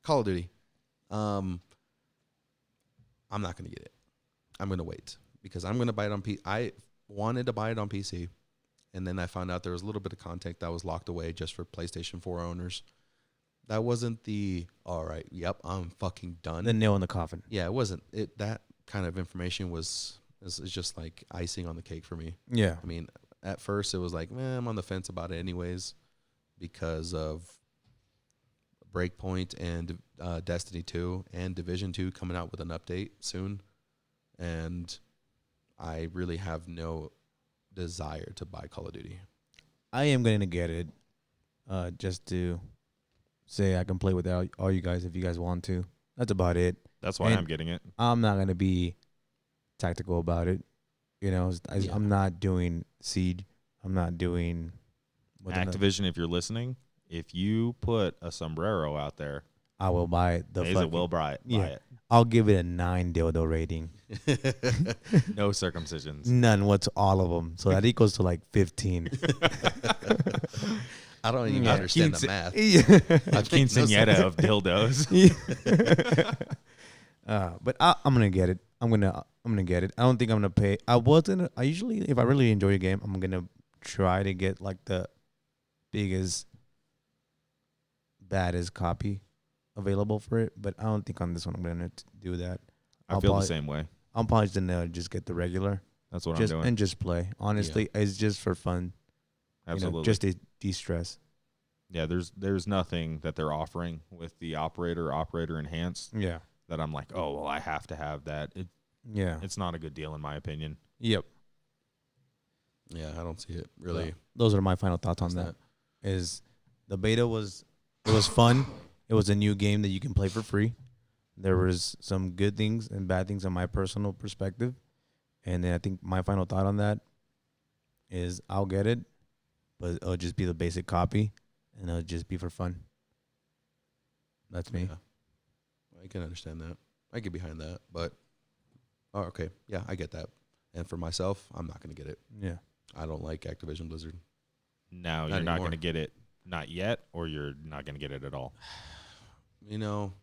Call of Duty, I'm not going to get it. I'm going to wait because I'm going to buy it on PC. I wanted to buy it on PC, and then I found out there was a little bit of content that was locked away just for PlayStation 4 owners. That wasn't the, all right, yep, I'm fucking done. The nail in the coffin. Yeah, it wasn't. That kind of information is just like icing on the cake for me. Yeah. I mean, at first it was like, I'm on the fence about it anyways because of Breakpoint and Destiny 2 and Division 2 coming out with an update soon. And I really have no desire to buy Call of Duty. I am going to get it just to say I can play with all you guys if you guys want to. That's about it. That's why And I'm getting it. I'm not going to be tactical about it. You know, Yeah. I'm not doing Siege. I'm not doing Activision, if you're listening, if you put a sombrero out there, I will buy it. Meza will buy it. Yeah. I'll give it a 9 dildo rating. No circumcisions. None. What's all of them? So that equals to like 15. I don't even Yeah. understand the math. A quinceañera of dildos. But I'm gonna get it. I'm gonna get it. I don't think I'm gonna pay. I usually, if I really enjoy a game, I'm gonna try to get like the biggest, baddest copy available for it. But I don't think on this one I'm gonna do that. I feel the same way. I'm probably just gonna just get the regular, That's what just I'm doing. and just play. Honestly, it's just for fun. Absolutely. Just to de-stress. Yeah, there's nothing that they're offering with the operator enhanced Yeah. that I'm like, oh well, I have to have that. Yeah. It's not a good deal in my opinion. Yep. Yeah, I don't see it really. So, those are my final thoughts on What's that. Is the beta was fun. It was a new game that you can play for free. There was some good things and bad things on my personal perspective. And then I think my final thought on that is I'll get it, but it'll just be the basic copy and it'll just be for fun. That's me. Yeah. I can understand that. I get behind that, but okay, yeah, I get that. And for myself, I'm not going to get it. Yeah. I don't like Activision Blizzard. Now Not you're not anymore. going to get it, not yet, or you're not going to get it at all. You know,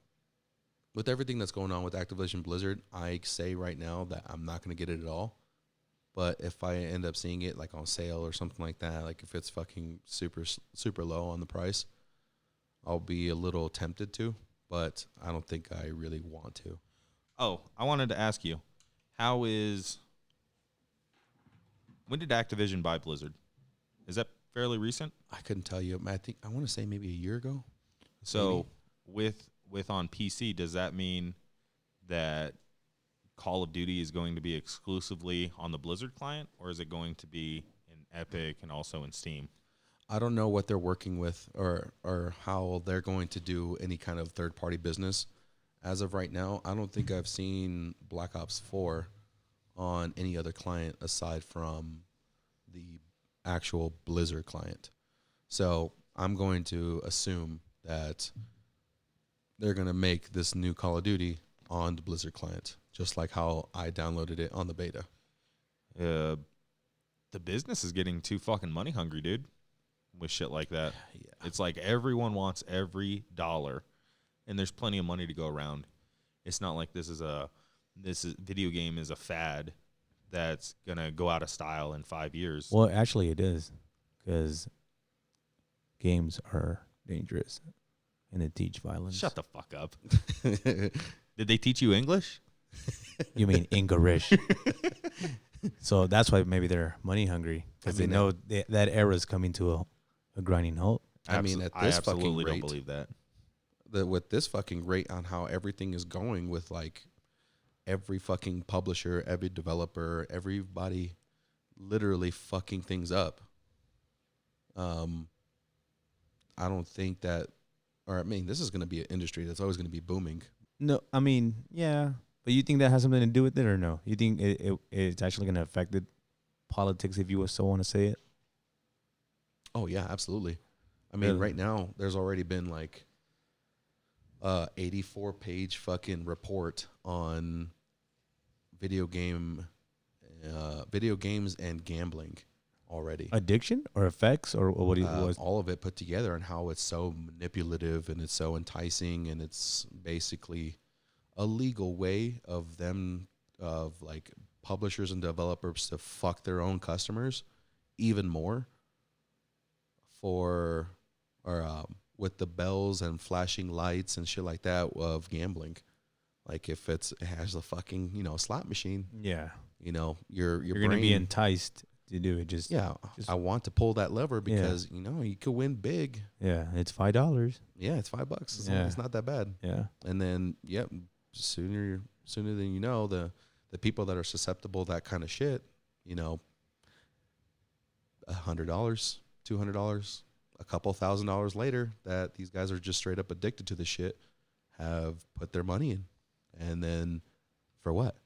with everything that's going on with Activision Blizzard, I say right now that I'm not going to get it at all. But if I end up seeing it like on sale or something like that, like if it's fucking super low on the price, I'll be a little tempted to. But I don't think I really want to. Oh, I wanted to ask you, when did Activision buy Blizzard? Is that fairly recent? I couldn't tell you. I want to say maybe a year ago. So with on PC, does that mean that Call of Duty is going to be exclusively on the Blizzard client, or is it going to be in Epic and also in Steam? I don't know what they're working with or how they're going to do any kind of third-party business. As of right now, I don't think I've seen Black Ops 4 on any other client aside from the actual Blizzard client. So I'm going to assume that they're going to make this new Call of Duty on the Blizzard client, just like how I downloaded it on the beta. The business is getting too fucking money hungry, dude, with shit like that. Yeah. It's like everyone wants every dollar, and there's plenty of money to go around. It's not like this video game is a fad that's going to go out of style in 5 years. Well, actually it is, because games are dangerous and they teach violence. Shut the fuck up. Did they teach you English? You mean English? So that's why maybe they're money hungry, because they know that era is coming to a grinding halt. I mean, at this fucking absolutely rate, don't believe that. With this fucking rate on how everything is going with like every fucking publisher, every developer, everybody literally fucking things up. I don't think that, or I mean, this is going to be an industry that's always going to be booming. No, I mean, yeah. But you think that has something to do with it or no? You think it's actually going to affect the politics, if you so want to say it? Oh, yeah, absolutely. I mean, right now, there's already been like 84-page fucking report on video games and gambling already. Addiction or effects or what do you all of it put together, and how it's so manipulative and it's so enticing, and it's basically a legal way of them, of like publishers and developers to fuck their own customers even more with the bells and flashing lights and shit like that of gambling. Like if it has a fucking, slot machine. Yeah. Your You're brain, going to be enticed to do it. I want to pull that lever because, you could win big. Yeah. It's $5. Yeah, it's $5. It's not that bad. Yeah. And then, sooner than you know, the people that are susceptible to that kind of shit, $100, $200, a couple $1,000 later, that these guys are just straight up addicted to the shit, have put their money in. And then for what?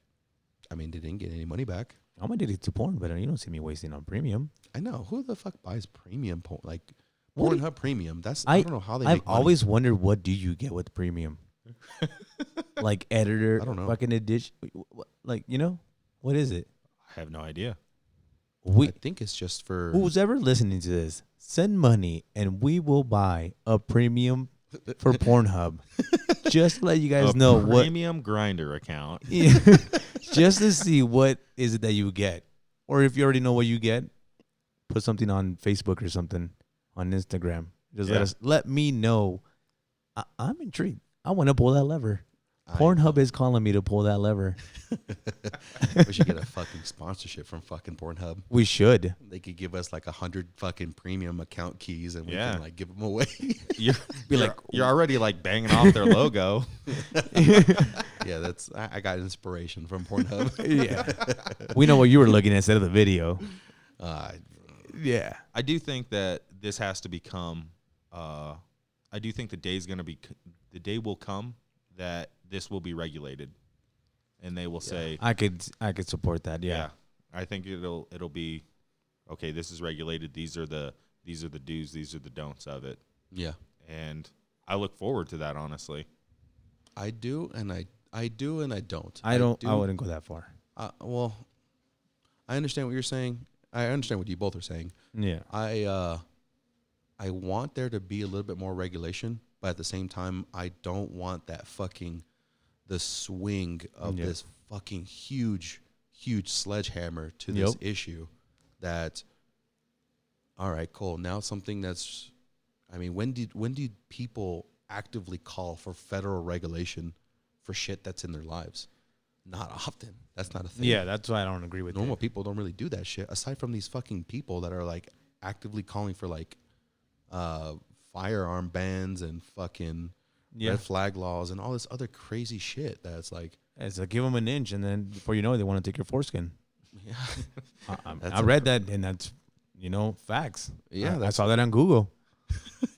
I mean, they didn't get any money back. I'm addicted to porn, but you don't see me wasting on premium. I know. Who the fuck buys premium porn? Like Pornhub Premium. I don't know how they I've make money. always wondered, what do you get with premium? Like editor, I don't know. fucking edition. Like, what is it? I have no idea. I think it's just for Who's ever listening to this, send money and we will buy a premium for Pornhub. Just to let you guys know what premium grinder account. Yeah, just to see what is it that you get. Or if you already know what you get, put something on Facebook or something, on Instagram. Just let me know. I'm intrigued. I want to pull that lever. Pornhub is calling me to pull that lever. We should get a fucking sponsorship from fucking Pornhub. We should. They could give us like 100 fucking premium account keys, and we can like give them away. You're already like banging off their logo. Yeah, I got inspiration from Pornhub. Yeah, we know what you were looking at instead of the video. Yeah, I do think that this has to become. I do think the day will come that this will be regulated, and they will say, I could support that. Yeah. I think it'll be okay. This is regulated. These are the do's. These are the don'ts of it. Yeah, and I look forward to that. Honestly, I do, and I don't. I wouldn't go that far. Well, I understand what you're saying. I understand what you both are saying. Yeah. I want there to be a little bit more regulation, but at the same time, I don't want that fucking the swing of this fucking huge sledgehammer to this issue that, all right, cool. Now something that's, I mean, when did people actively call for federal regulation for shit that's in their lives? Not often. That's not a thing. Yeah, that's why I don't agree with Normal people don't really do that shit, aside from these fucking people that are like actively calling for like firearm bans and fucking red flag laws and all this other crazy shit that's like, it's like give them an inch and then before you know it, they want to take your foreskin. yeah. I read that and that's, facts. Yeah, I saw that on Google.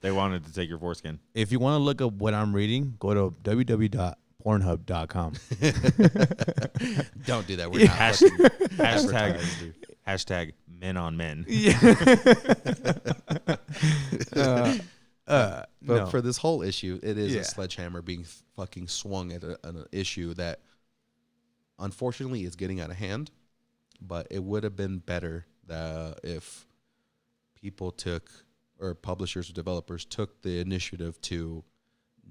They wanted to take your foreskin. If you want to look up what I'm reading, go to www.pornhub.com. Don't do that. We're not Hashtag men on men. But for this whole issue, it is a sledgehammer being fucking swung at an issue that unfortunately is getting out of hand. But it would have been better if people took, or publishers or developers took the initiative to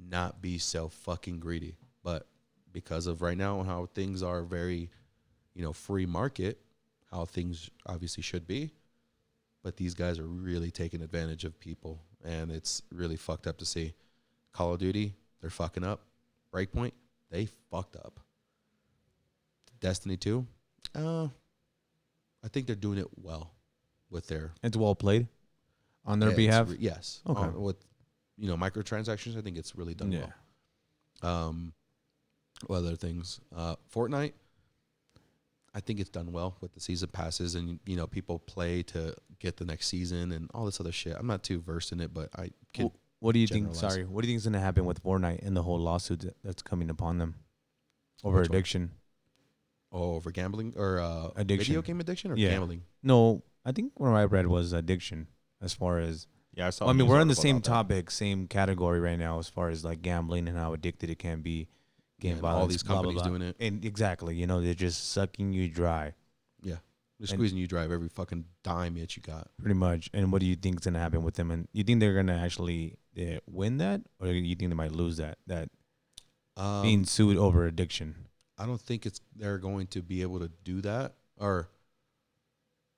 not be so fucking greedy. But because of right now how things are very, free market, how things obviously should be, but these guys are really taking advantage of people, and it's really fucked up to see. Call of Duty, they're fucking up. Breakpoint, they fucked up. Destiny 2, I think they're doing it well with their... It's well played on their behalf? Yes. Okay. With, microtransactions, I think it's really done well. What other things? Fortnite, I think it's done well with the season passes and, people play to get the next season and all this other shit. I'm not too versed in it, but I can. What do you think is going to happen with Fortnite and the whole lawsuit that's coming upon them over addiction? Oh, over gambling or addiction. Video game addiction or gambling? No, I think what I read was addiction as far as. Yeah, I saw. I mean, we're on the same topic, same category right now as far as like gambling and how addicted it can be. Game violence, all these companies blah, blah, blah. doing it. And exactly, they're just sucking you dry. Yeah. They're squeezing you dry every fucking dime that you got. Pretty much. And what do you think is going to happen with them? And you think they're going to actually win that? Or you think they might lose that being sued over addiction? I don't think they're going to be able to do that. Or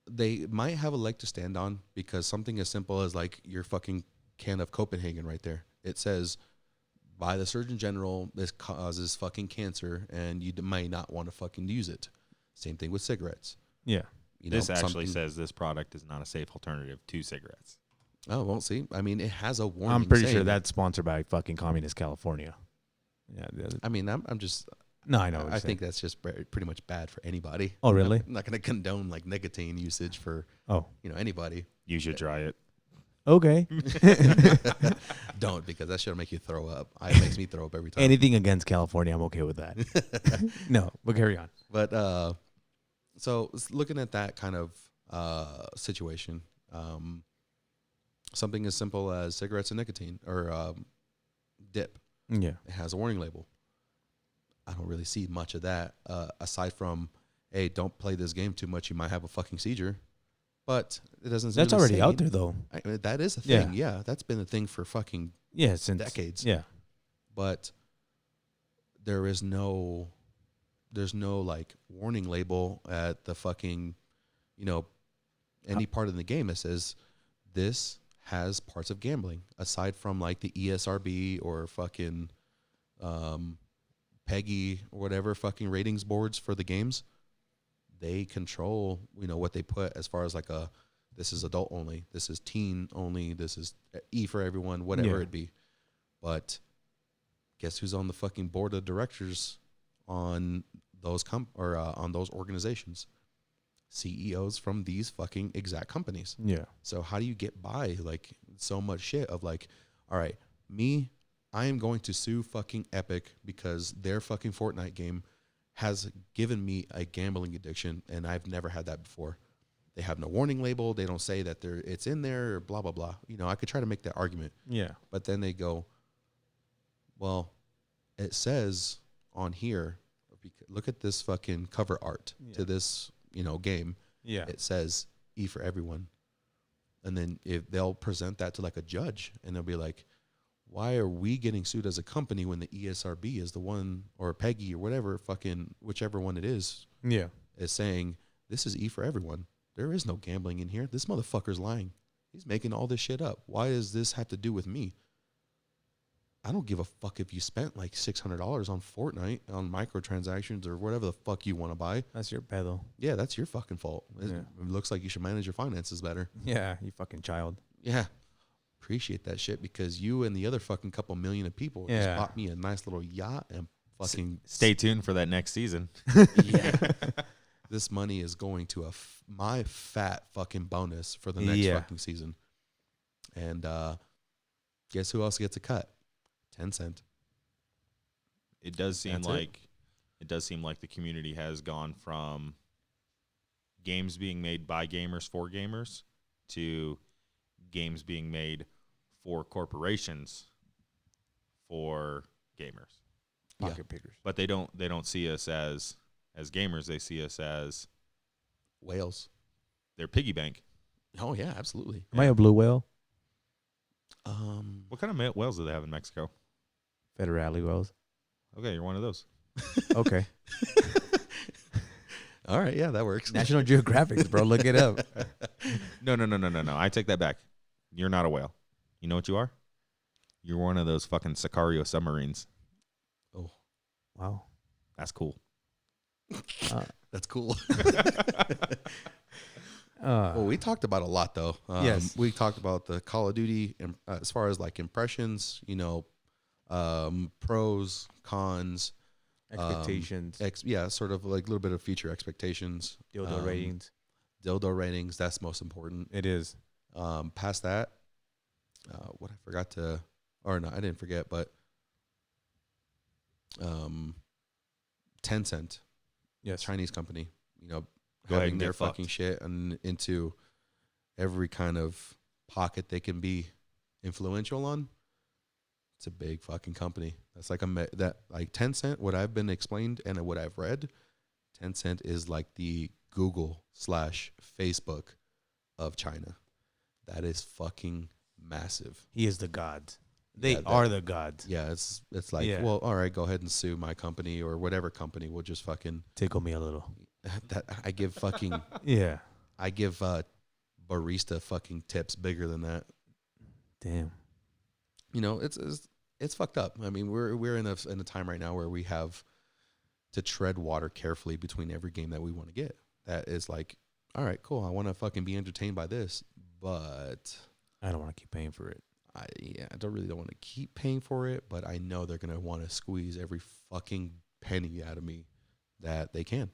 they might have a leg to stand on because something as simple as like your fucking can of Copenhagen right there. It says, by the Surgeon General, this causes fucking cancer, and you might not want to fucking use it. Same thing with cigarettes. Yeah. This actually says this product is not a safe alternative to cigarettes. Oh, well, see, I mean, it has a warning. I'm pretty sure that's sponsored by fucking Communist California. Yeah. I mean, I'm just. No, I know. I think that's just pretty much bad for anybody. Oh, really? I'm not going to condone like nicotine usage for anybody. You should try it. Okay. Don't, because that shit'll make you throw up. It makes me throw up every time. Anything against California, I'm okay with that. No, but carry on. But so looking at that kind of situation, something as simple as cigarettes and nicotine or dip. Yeah, it has a warning label. I don't really see much of that aside from, hey, don't play this game too much. You might have a fucking seizure. But it doesn't. That's really already out there, though. That is a thing. Yeah, that's been a thing for fucking since decades. Yeah, but there's no like warning label at the fucking, any part of the game that says this has parts of gambling aside from like the ESRB or fucking PEGI or whatever fucking ratings boards for the games. They control, what they put as far as like this is adult only, this is teen only, this is E for everyone, whatever it be. But guess who's on the fucking board of directors on those on those organizations? CEOs from these fucking exact companies. Yeah. So how do you get by like so much shit of like, all right, I am going to sue fucking Epic because their fucking Fortnite game has given me a gambling addiction, and I've never had that before. They have no warning label. They don't say that it's in there, or blah, blah, blah. I could try to make that argument. Yeah. But then they go, well, it says on here, look at this fucking cover art to this, game. Yeah. It says E for everyone. And then if they'll present that to like a judge, and they'll be like, why are we getting sued as a company when the ESRB is the one, or Peggy or whatever, fucking whichever one it is saying this is E for everyone. There is no gambling in here. This motherfucker's lying. He's making all this shit up. Why does this have to do with me? I don't give a fuck if you spent like $600 on Fortnite on microtransactions or whatever the fuck you want to buy. That's your pedo. Yeah, that's your fucking fault. It Yeah. looks like you should manage your finances better. Yeah, you fucking child. Yeah. Appreciate that shit because you and the other fucking couple million of people just bought me a nice little yacht and fucking... Stay tuned for that next season. Yeah. This money is going to my fat fucking bonus for the next fucking season. And guess who else gets a cut? Tencent. It does seem like the community has gone from games being made by gamers for gamers to games being made for corporations for gamers. Pocket pickers. But they don't see us as gamers. They see us as whales. Their piggy bank. Oh yeah, absolutely. Am I a blue whale? What kind of whales do they have in Mexico? Federale whales. Okay, you're one of those. Okay. All right, yeah, that works. National Geographic, bro. Look it up. No. I take that back. You're not a whale. You know what you are? You're one of those fucking Sicario submarines. Oh, wow. That's cool. That's cool. Well, Well, we talked about a lot though. Yes. We talked about the Call of Duty as far as like impressions, pros, cons, expectations, sort of like a little bit of future expectations. dildo ratings. Dildo ratings, that's most important. It is. Past that, what I forgot to, or no, I didn't forget, but Tencent, Yes. Chinese company, Go ahead having and their get fucking fucked. shit and into every kind of pocket they can be influential on. It's a big fucking company. That's like like Tencent. What I've been explained and what I've read, Tencent is like the Google/Facebook of China. That is fucking massive. He is the gods. They Yeah, are the gods. Yeah, it's like, Yeah. well, all right, go ahead and sue my company or whatever company. We'll just fucking Tickle me a little. that I give fucking Yeah. I give barista fucking tips bigger than that. Damn. It's fucked up. I mean, we're in a time right now where we have to tread water carefully between every game that we want to get. That is like, all right, cool. I want to fucking be entertained by this, but I don't want to keep paying for it. I don't want to keep paying for it, but I know they're gonna want to squeeze every fucking penny out of me that they can,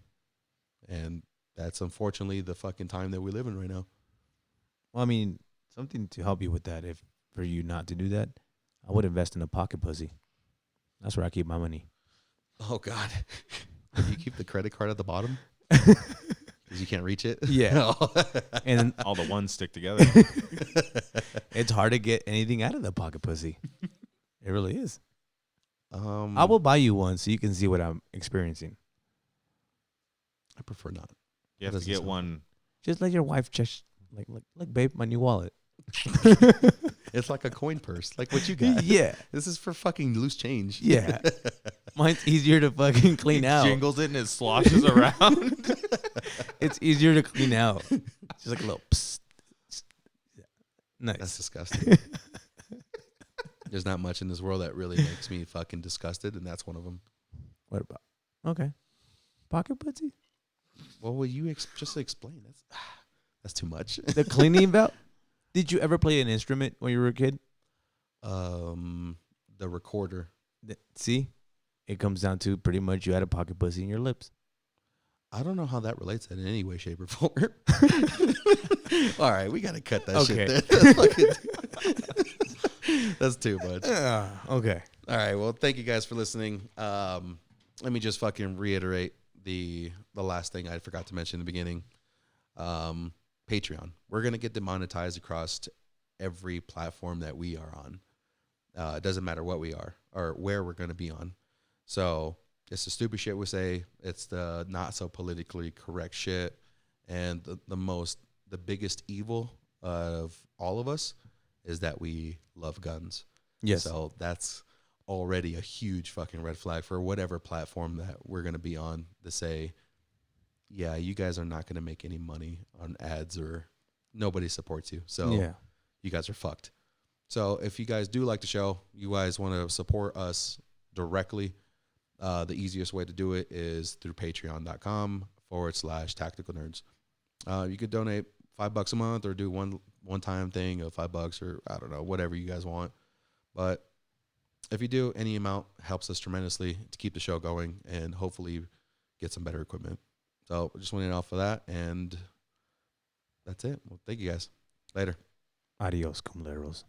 and that's unfortunately the fucking time that we live in right now. Well, I mean, something to help you with that. If for you not to do that, I would invest in a pocket pussy. That's where I keep my money. Oh God, do you keep the credit card at the bottom because you can't reach it? Yeah. And then All the ones stick together. it's hard to get anything out of the pocket pussy. It really is. I I will buy you one so you can see what I'm experiencing. I prefer not. You have That to doesn't get sound- one. Just let your wife just like, babe, my new wallet. It's like a coin purse, like what you got. Yeah. This is for fucking loose change. Yeah. Mine's easier to fucking clean out. Jingles it and it sloshes around. It's easier to clean out. Just like a little psst. Nice. That's disgusting. There's not much in this world that really makes me fucking disgusted, and that's one of them. What about? Okay. Pocket pussy? Well, will you just explain? That's too much. The cleaning belt? Did you ever play an instrument when you were a kid? The recorder. See? It comes down to pretty much you had a pocket pussy in your lips. I don't know how that relates in any way, shape, or form. All right, we got to cut that shit. That's too much. Okay. All right, well, thank you guys for listening. Let me just fucking reiterate the last thing I forgot to mention in the beginning. Patreon. We're going to get demonetized across every platform that we are on. It doesn't matter what we are or where we're going to be on. So it's the stupid shit we say. It's the not so politically correct shit. And the biggest evil of all of us is that we love guns. Yes. So that's already a huge fucking red flag for whatever platform that we're going to be on to say, yeah, you guys are not going to make any money on ads or nobody supports you. So you guys are fucked. So if you guys do like the show, you guys want to support us directly, the easiest way to do it is through patreon.com/tactical nerds. You could donate $5 a month or do one time thing of $5 or I don't know, whatever you guys want. But if you do, any amount helps us tremendously to keep the show going and hopefully get some better equipment. So just went off of that, and that's it. Well, thank you guys. Later. Adios, culeros.